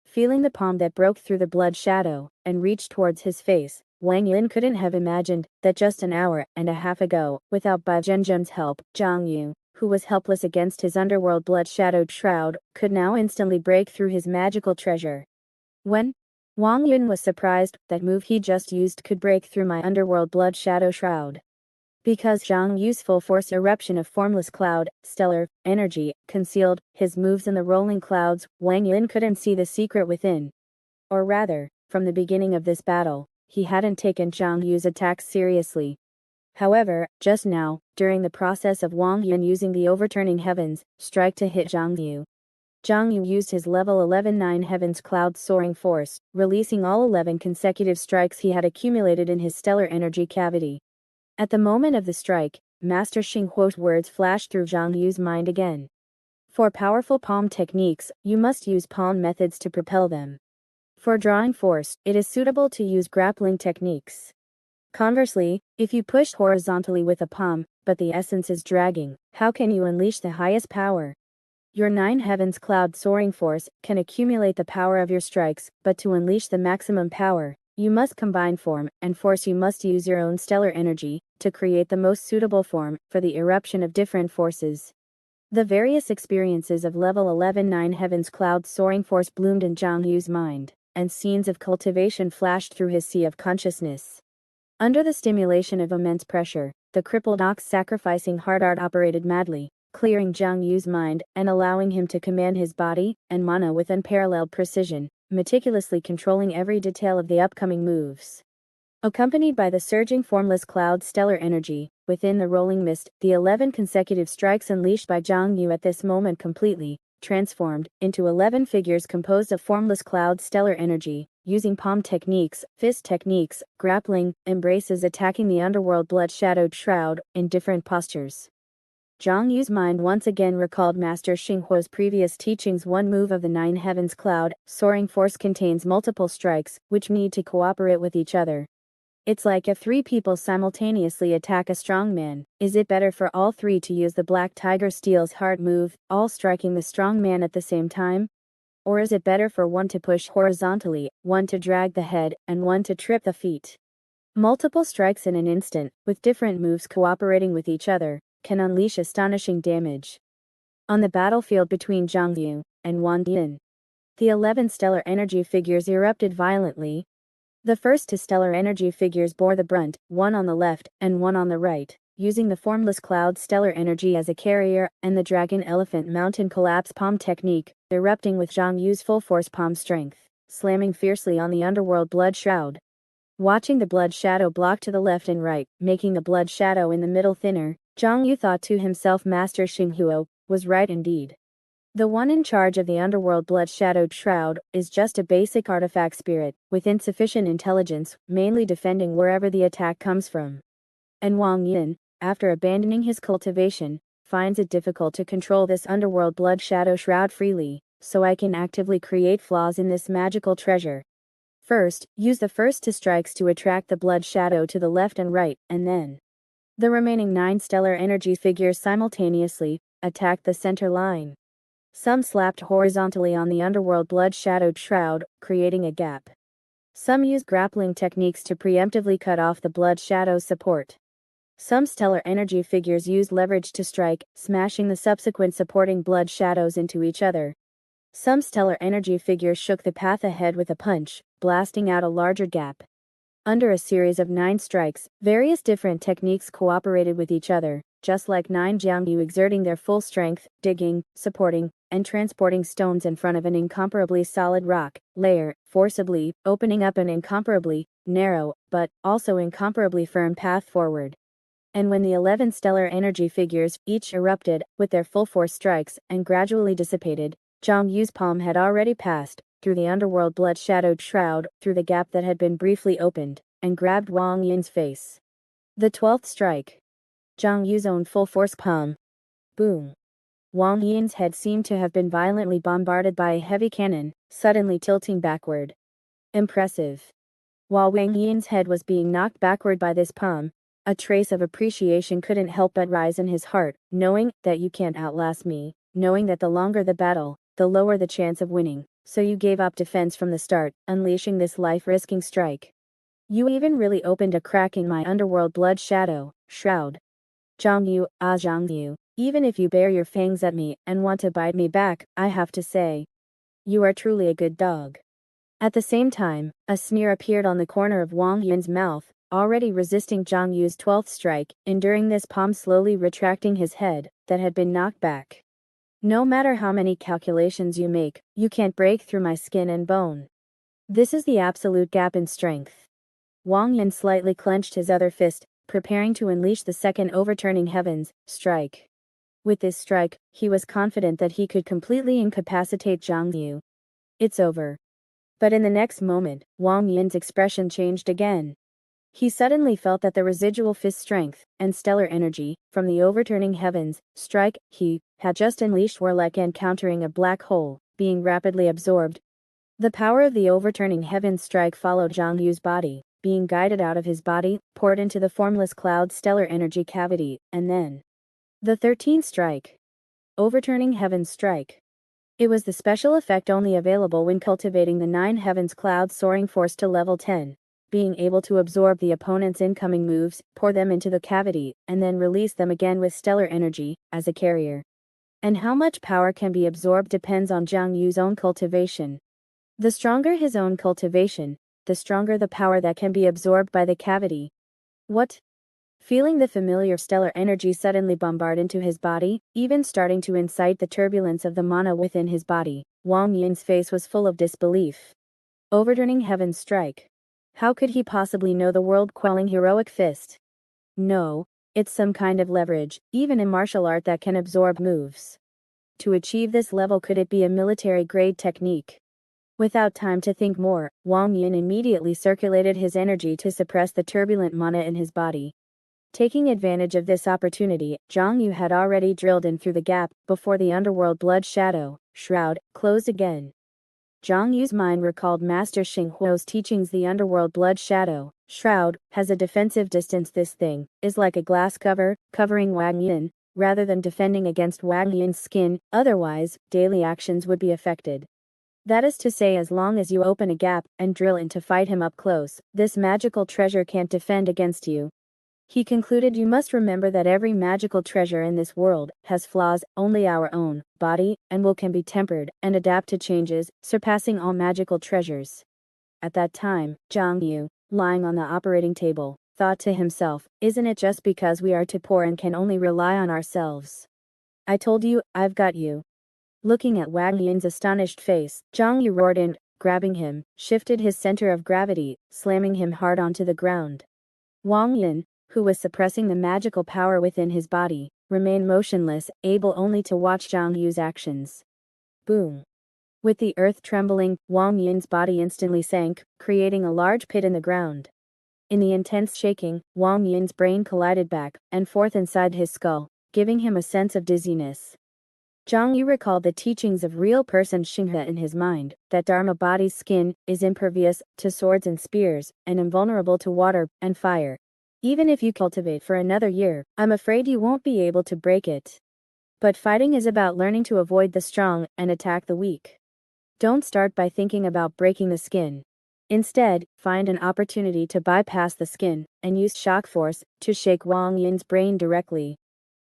Feeling the palm that broke through the blood shadow and reached towards his face, Wang Yun couldn't have imagined that just an hour and a half ago, without Bai Zhenzhen's help, Zhang Yu, who was helpless against his underworld blood-shadowed shroud, could now instantly break through his magical treasure. When Wang Yun was surprised that move he just used could break through my underworld blood shadow shroud. Because Zhang Yu's full force eruption of formless cloud, stellar, energy, concealed his moves in the rolling clouds, Wang Yun couldn't see the secret within. Or rather, from the beginning of this battle, he hadn't taken Zhang Yu's attacks seriously. However, just now, during the process of Wang Yun using the overturning heavens strike to hit Zhang Yu used his level 11-9 heavens cloud soaring force, releasing all 11 consecutive strikes he had accumulated in his stellar energy cavity. At the moment of the strike, Master Xinghuo's words flashed through Zhang Yu's mind again. For powerful palm techniques, you must use palm methods to propel them. For drawing force, it is suitable to use grappling techniques. Conversely, if you push horizontally with a palm, but the essence is dragging, how can you unleash the highest power? Your 9 heavens cloud soaring force can accumulate the power of your strikes, but to unleash the maximum power, you must combine form and force. You must use your own stellar energy to create the most suitable form for the eruption of different forces. The various experiences of level 11-9 heavens cloud soaring force bloomed in Zhang Yu's mind, and scenes of cultivation flashed through his sea of consciousness. Under the stimulation of immense pressure, the crippled ox sacrificing hard art operated madly, clearing Zhang Yu's mind and allowing him to command his body and mana with unparalleled precision, meticulously controlling every detail of the upcoming moves. Accompanied by the surging formless cloud stellar energy, within the rolling mist, the 11 consecutive strikes unleashed by Zhang Yu at this moment completely transformed into 11 figures composed of formless cloud stellar energy, using palm techniques, fist techniques, grappling, embraces, attacking the underworld blood-shadowed shroud in different postures. Zhang Yu's mind once again recalled Master Xinghuo's previous teachings. One move of the 9 heavens cloud soaring force contains multiple strikes, which need to cooperate with each other. It's like if 3 people simultaneously attack a strong man. Is it better for all 3 to use the Black Tiger Steel's heart move, all striking the strong man at the same time? Or is it better for one to push horizontally, one to drag the head, and one to trip the feet? Multiple strikes in an instant, with different moves cooperating with each other, can unleash astonishing damage. On the battlefield between Zhang Yu and Wang Yun, the 11 stellar energy figures erupted violently. The first 2 stellar energy figures bore the brunt, one on the left and one on the right, using the formless cloud stellar energy as a carrier, and the dragon elephant mountain collapse palm technique, erupting with Zhang Yu's full force palm strength, slamming fiercely on the underworld blood shroud. Watching the blood shadow block to the left and right, making the blood shadow in the middle thinner, Zhang Yu thought to himself, Master Xinghuo was right indeed. The one in charge of the underworld blood-shadowed shroud is just a basic artifact spirit, with insufficient intelligence, mainly defending wherever the attack comes from. And Wang Yun, after abandoning his cultivation, finds it difficult to control this underworld blood-shadow shroud freely, so I can actively create flaws in this magical treasure. First, use the first 2 strikes to attract the blood shadow to the left and right, and then the remaining 9 stellar energy figures simultaneously attack the center line. Some slapped horizontally on the underworld blood-shadowed shroud, creating a gap. Some used grappling techniques to preemptively cut off the blood shadow's support. Some stellar energy figures used leverage to strike, smashing the subsequent supporting blood shadows into each other. Some stellar energy figures shook the path ahead with a punch, blasting out a larger gap. Under a series of 9 strikes, various different techniques cooperated with each other, just like 9 Zhang Yu exerting their full strength, digging, supporting, and transporting stones in front of an incomparably solid rock layer, forcibly opening up an incomparably narrow, but also incomparably firm path forward. And when the 11 stellar energy figures each erupted with their full force strikes and gradually dissipated, Zhang Yu's palm had already passed through the underworld blood-shadowed shroud, through the gap that had been briefly opened, and grabbed Wang Yin's face. The 12th strike. Zhang Yu's own full-force palm. Boom. Wang Yin's head seemed to have been violently bombarded by a heavy cannon, suddenly tilting backward. Impressive. While Wang Yin's head was being knocked backward by this palm, a trace of appreciation couldn't help but rise in his heart, knowing that you can't outlast me, knowing that the longer the battle, the lower the chance of winning, so you gave up defense from the start, unleashing this life-risking strike. You even really opened a crack in my underworld blood shadow, shroud. Zhang Yu, even if you bare your fangs at me and want to bite me back, I have to say, you are truly a good dog. At the same time, a sneer appeared on the corner of Wang Yin's mouth, already resisting Zhang Yu's 12th strike, enduring this palm, slowly retracting his head, that had been knocked back. No matter how many calculations you make, you can't break through my skin and bone. This is the absolute gap in strength. Wang Yin slightly clenched his other fist, preparing to unleash the second overturning heavens strike. With this strike, he was confident that he could completely incapacitate Zhang Yu. It's over. But in the next moment, Wang Yin's expression changed again. He suddenly felt that the residual fist strength and stellar energy from the overturning heavens strike he had just unleashed were like encountering a black hole, being rapidly absorbed. The power of the overturning heavens strike followed Zhang Yu's body, being guided out of his body, poured into the formless cloud stellar energy cavity, and then the 13th strike. Overturning heavens strike. It was the special effect only available when cultivating the 9 heavens cloud soaring force to level 10, being able to absorb the opponent's incoming moves, pour them into the cavity, and then release them again with stellar energy, as a carrier. And how much power can be absorbed depends on Zhang Yu's own cultivation. The stronger his own cultivation, the stronger the power that can be absorbed by the cavity. What? Feeling the familiar stellar energy suddenly bombard into his body, even starting to incite the turbulence of the mana within his body, Wang Yin's face was full of disbelief. Overturning heaven's strike. How could he possibly know the world-quelling heroic fist? No, it's some kind of leverage, even in martial art, that can absorb moves. To achieve this level, could it be a military-grade technique? Without time to think more, Wang Yin immediately circulated his energy to suppress the turbulent mana in his body. Taking advantage of this opportunity, Zhang Yu had already drilled in through the gap before the underworld blood shadow shroud closed again. Zhang Yu's mind recalled Master Xing Huo's teachings. The underworld blood shadow shroud has a defensive distance. This thing is like a glass cover, covering Wang Yin, rather than defending against Wang Yin's skin, otherwise, daily actions would be affected. That is to say, as long as you open a gap and drill in to fight him up close, this magical treasure can't defend against you. He concluded, you must remember that every magical treasure in this world has flaws. Only our own body and will can be tempered and adapt to changes, surpassing all magical treasures. At that time, Zhang Yu, lying on the operating table, thought to himself, isn't it just because we are too poor and can only rely on ourselves? I told you, I've got you. Looking at Wang Yin's astonished face, Zhang Yu roared and, grabbing him, shifted his center of gravity, slamming him hard onto the ground. Wang Yin, who was suppressing the magical power within his body, remained motionless, able only to watch Zhang Yu's actions. Boom. With the earth trembling, Wang Yin's body instantly sank, creating a large pit in the ground. In the intense shaking, Wang Yin's brain collided back and forth inside his skull, giving him a sense of dizziness. Zhang Yu recalled the teachings of real person Xinghe in his mind, that Dharma body's skin is impervious to swords and spears, and invulnerable to water and fire. Even if you cultivate for another year, I'm afraid you won't be able to break it. But fighting is about learning to avoid the strong and attack the weak. Don't start by thinking about breaking the skin. Instead, find an opportunity to bypass the skin and use shock force to shake Wang Yin's brain directly.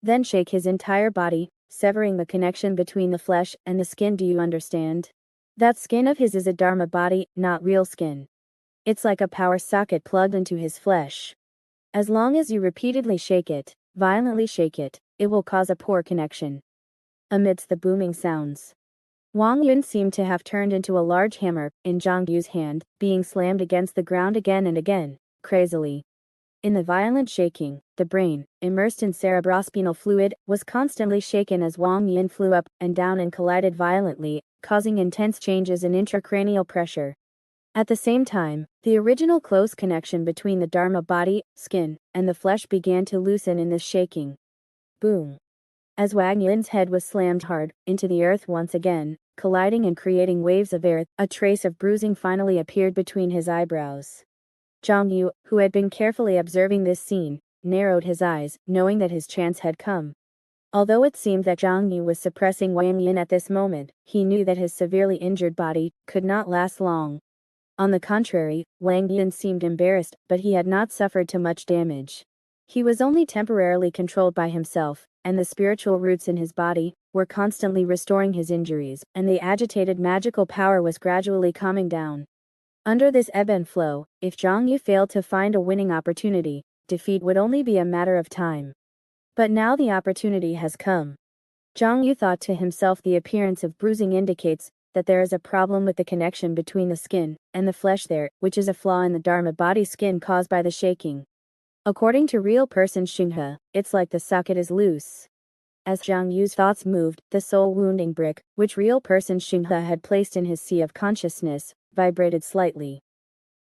Then shake his entire body, severing the connection between the flesh and the skin. Do you understand? That skin of his is a Dharma body, not real skin. It's like a power socket plugged into his flesh. As long as you repeatedly shake it, violently shake it, it will cause a poor connection. Amidst the booming sounds, Wang Yun seemed to have turned into a large hammer in Zhang Yu's hand, being slammed against the ground again and again, crazily. In the violent shaking, the brain, immersed in cerebrospinal fluid, was constantly shaken as Wang Yin flew up and down and collided violently, causing intense changes in intracranial pressure. At the same time, the original close connection between the Dharma body, skin, and the flesh began to loosen in this shaking. Boom. As Wang Yin's head was slammed hard into the earth once again, colliding and creating waves of air, a trace of bruising finally appeared between his eyebrows. Zhang Yu, who had been carefully observing this scene, narrowed his eyes, knowing that his chance had come. Although it seemed that Zhang Yu was suppressing Wang Yin at this moment, he knew that his severely injured body could not last long. On the contrary, Wang Yin seemed embarrassed, but he had not suffered too much damage. He was only temporarily controlled by himself, and the spiritual roots in his body were constantly restoring his injuries, and the agitated magical power was gradually calming down. Under this ebb and flow, if Zhang Yu failed to find a winning opportunity, defeat would only be a matter of time. But now the opportunity has come. Zhang Yu thought to himself, the appearance of bruising indicates that there is a problem with the connection between the skin and the flesh there, which is a flaw in the Dharma body skin caused by the shaking. According to real person Xinghe, it's like the socket is loose. As Zhang Yu's thoughts moved, the soul-wounding brick, which real person Xinghe had placed in his sea of consciousness, vibrated slightly.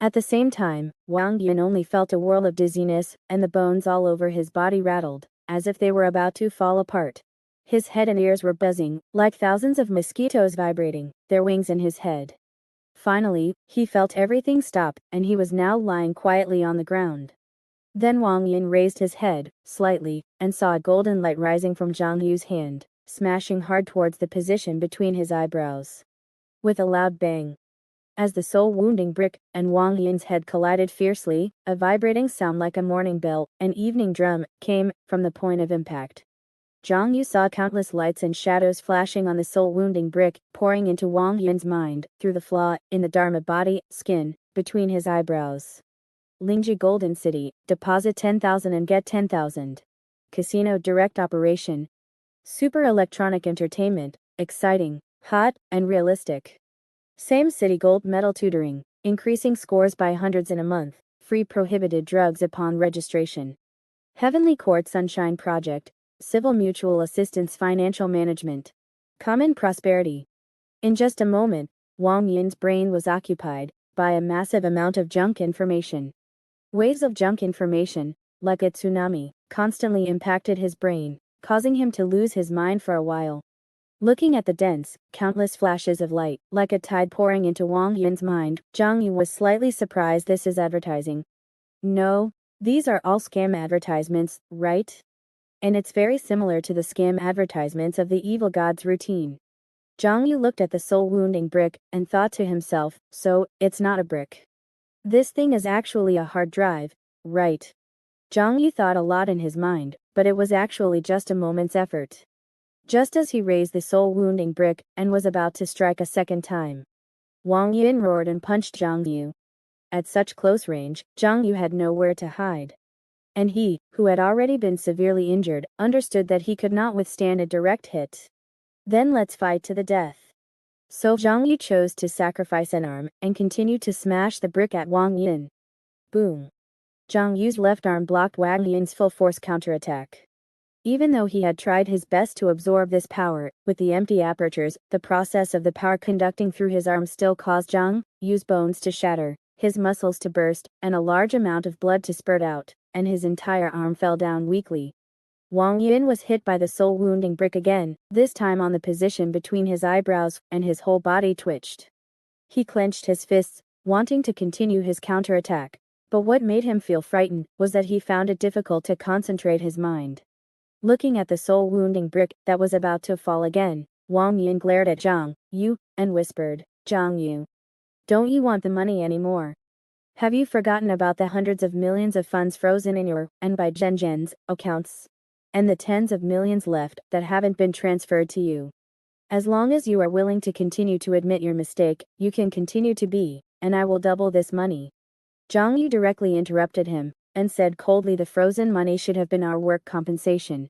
At the same time, Wang Yin only felt a whirl of dizziness, and the bones all over his body rattled, as if they were about to fall apart. His head and ears were buzzing, like thousands of mosquitoes vibrating, their wings in his head. Finally, he felt everything stop, and he was now lying quietly on the ground. Then Wang Yin raised his head, slightly, and saw a golden light rising from Zhang Yu's hand, smashing hard towards the position between his eyebrows. With a loud bang, as the soul-wounding brick and Wang Yin's head collided fiercely, a vibrating sound like a morning bell, an evening drum, came from the point of impact. Zhang Yu saw countless lights and shadows flashing on the soul-wounding brick, pouring into Wang Yin's mind, through the flaw in the Dharma body, skin, between his eyebrows. Lingji Golden City, deposit 10,000 and get 10,000. Casino direct operation. Super electronic entertainment, exciting, hot, and realistic. Same city gold medal tutoring, increasing scores by hundreds in a month, free prohibited drugs upon registration. Heavenly Court Sunshine Project, Civil Mutual Assistance Financial Management. Common prosperity. In just a moment, Wang Yin's brain was occupied by a massive amount of junk information. Waves of junk information, like a tsunami, constantly impacted his brain, causing him to lose his mind for a while. Looking at the dense, countless flashes of light, like a tide pouring into Wang Yin's mind, Zhang Yu was slightly surprised. This is advertising. No, these are all scam advertisements, right? And it's very similar to the scam advertisements of the evil god's routine. Zhang Yu looked at the soul-wounding brick and thought to himself, so, it's not a brick. This thing is actually a hard drive, right? Zhang Yu thought a lot in his mind, but it was actually just a moment's effort. Just as he raised the soul-wounding brick and was about to strike a second time, Wang Yin roared and punched Zhang Yu. At such close range, Zhang Yu had nowhere to hide. And he, who had already been severely injured, understood that he could not withstand a direct hit. Then let's fight to the death. So Zhang Yu chose to sacrifice an arm and continued to smash the brick at Wang Yin. Boom. Zhang Yu's left arm blocked Wang Yin's full-force counterattack. Even though he had tried his best to absorb this power, with the empty apertures, the process of the power conducting through his arm still caused Zhang Yu's bones to shatter, his muscles to burst, and a large amount of blood to spurt out, and his entire arm fell down weakly. Wang Yin was hit by the soul-wounding brick again, this time on the position between his eyebrows, and his whole body twitched. He clenched his fists, wanting to continue his counterattack, but what made him feel frightened was that he found it difficult to concentrate his mind. Looking at the soul-wounding brick that was about to fall again, Wang Yin glared at Zhang Yu and whispered, "Zhang Yu, don't you want the money anymore? Have you forgotten about the hundreds of millions of funds frozen in your, and by Zhen's, accounts? And the tens of millions left that haven't been transferred to you? As long as you are willing to continue to admit your mistake, you can continue to be, and I will double this money." Zhang Yu directly interrupted him, and said coldly, "The frozen money should have been our work compensation.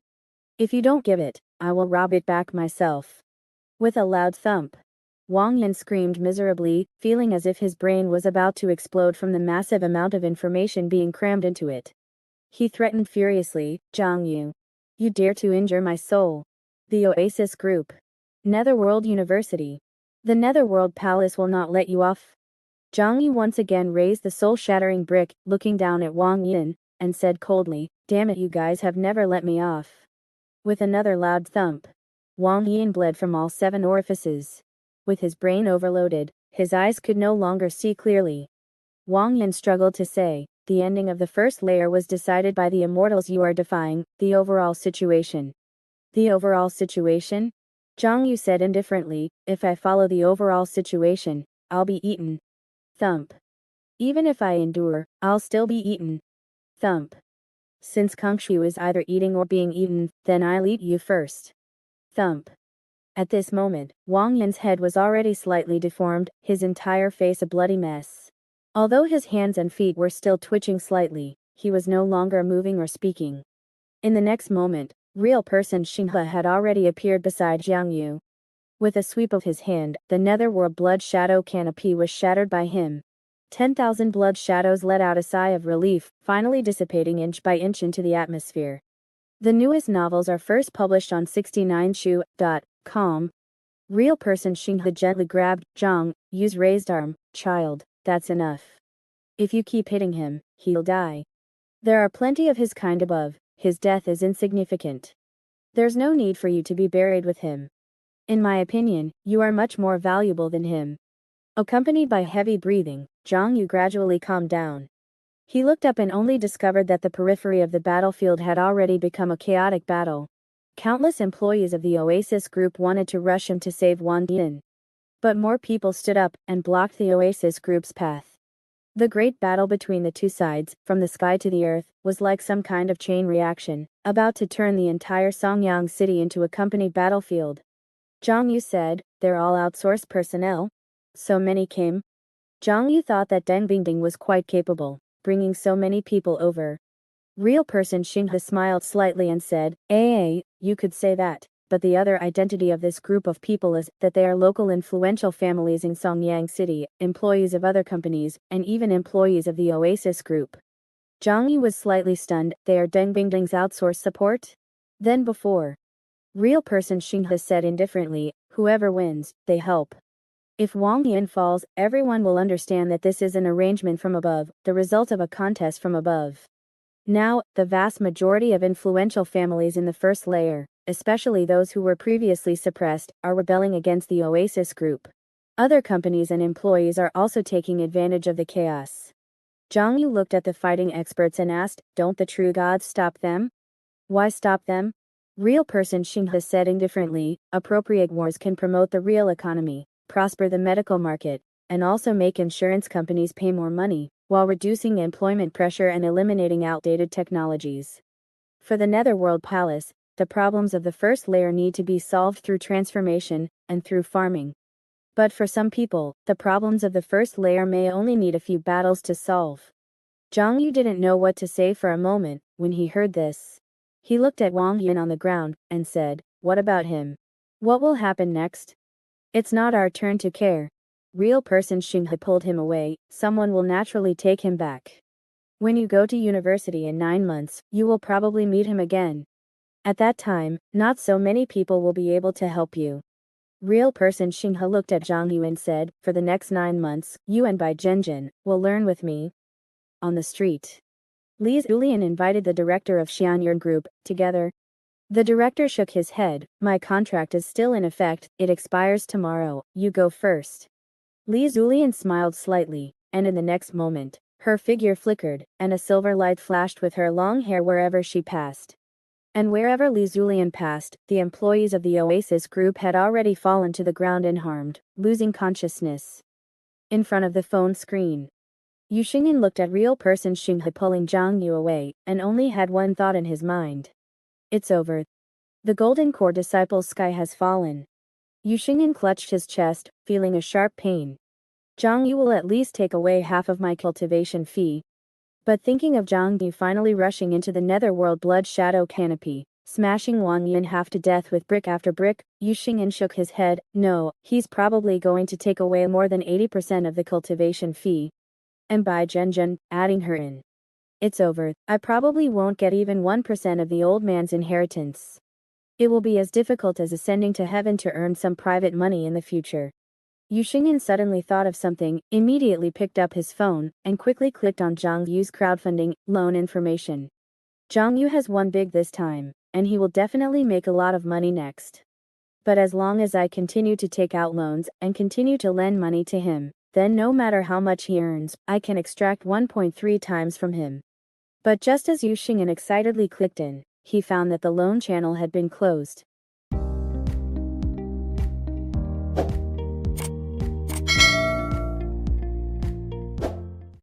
If you don't give it, I will rob it back myself." With a loud thump, Wang Yin screamed miserably, feeling as if his brain was about to explode from the massive amount of information being crammed into it. He threatened furiously, Zhang Yu. You dare to injure my soul. The Oasis Group. Netherworld University. The Netherworld Palace will not let you off. Zhang Yu once again raised the soul-shattering brick, looking down at Wang Yin, and said coldly, damn it, you guys have never let me off. With another loud thump, Wang Yin bled from all 7 orifices. With his brain overloaded, his eyes could no longer see clearly. Wang Yin struggled to say, the ending of the first layer was decided by the immortals you are defying, the overall situation. The overall situation? Zhang Yu said indifferently, if I follow the overall situation, I'll be eaten. Thump. Even if I endure, I'll still be eaten. Thump. Since Kongshu is either eating or being eaten, then I'll eat you first. Thump. At this moment, Wang Yin's head was already slightly deformed, his entire face a bloody mess. Although his hands and feet were still twitching slightly, he was no longer moving or speaking. In the next moment, real person Xinghe had already appeared beside Zhang Yu. With a sweep of his hand, the netherworld blood shadow canopy was shattered by him. 10,000 blood shadows let out a sigh of relief, finally dissipating inch by inch into the atmosphere. The newest novels are first published on 69shu.com. Real person Xinghe gently grabbed Zhang Yu's raised arm. Child, that's enough. If you keep hitting him, he'll die. There are plenty of his kind above, his death is insignificant. There's no need for you to be buried with him. In my opinion, you are much more valuable than him. Accompanied by heavy breathing, Zhang Yu gradually calmed down. He looked up and only discovered that the periphery of the battlefield had already become a chaotic battle. Countless employees of the Oasis Group wanted to rush him to save Wang Yin. But more people stood up and blocked the Oasis Group's path. The great battle between the two sides, from the sky to the earth, was like some kind of chain reaction, about to turn the entire Songyang city into a company battlefield. Zhang Yu said, they're all outsourced personnel. So many came. Zhang Yu thought that Deng Bingding was quite capable, bringing so many people over. Real person Xinghe smiled slightly and said, you could say that, but the other identity of this group of people is that they are local influential families in Songyang City, employees of other companies, and even employees of the Oasis Group. Zhang Yu was slightly stunned, they are Deng Bingding's outsourced support? Then before. Real person Xinghe said indifferently, whoever wins, they help. If Wang Yin falls, everyone will understand that this is an arrangement from above, the result of a contest from above. Now, the vast majority of influential families in the first layer, especially those who were previously suppressed, are rebelling against the Oasis Group. Other companies and employees are also taking advantage of the chaos. Zhang Yu looked at the fighting experts and asked, don't the true gods stop them? Why stop them? Real person Xinghe said indifferently, appropriate wars can promote the real economy, prosper the medical market, and also make insurance companies pay more money, while reducing employment pressure and eliminating outdated technologies. For the Netherworld Palace, the problems of the first layer need to be solved through transformation, and through farming. But for some people, the problems of the first layer may only need a few battles to solve. Zhang Yu didn't know what to say for a moment, when he heard this. He looked at Wang Yin on the ground, and said, what about him? What will happen next? It's not our turn to care. Real person Xinghe pulled him away, someone will naturally take him back. When you go to university in 9 months, you will probably meet him again. At that time, not so many people will be able to help you. Real person Xinghe looked at Zhang Yu and said, for the next 9 months, you and Bai Zhenjin will learn with me. On the street. Li Zulian invited the director of Xianyuan Group, together. The director shook his head, my contract is still in effect, it expires tomorrow, you go first. Li Zulian smiled slightly, and in the next moment, her figure flickered, and a silver light flashed with her long hair wherever she passed. And wherever Li Zulian passed, the employees of the Oasis Group had already fallen to the ground unharmed, losing consciousness. In front of the phone screen, Yu Xingyin looked at real person Xinghe pulling Zhang Yu away, and only had one thought in his mind. It's over. The Golden Core disciple's sky has fallen. Yu Xingyin clutched his chest, feeling a sharp pain. Zhang Yu will at least take away half of my cultivation fee. But thinking of Zhang Yu finally rushing into the netherworld blood shadow canopy, smashing Wang Yin half to death with brick after brick, Yu Xingyin shook his head, no, he's probably going to take away more than 80% of the cultivation fee. And Bai Zhenjun, adding her in. it's over. I probably won't get even 1% of the old man's inheritance. It will be as difficult as ascending to heaven to earn some private money in the future. Xiong suddenly thought of something, immediately picked up his phone, and quickly clicked on Zhang Yu's crowdfunding loan information. Zhang Yu has won big this time, and he will definitely make a lot of money next. But as long as I continue to take out loans and continue to lend money to him, then no matter how much he earns, I can extract 1.3 times from him. But just as Xiong excitedly clicked in, he found that the loan channel had been closed.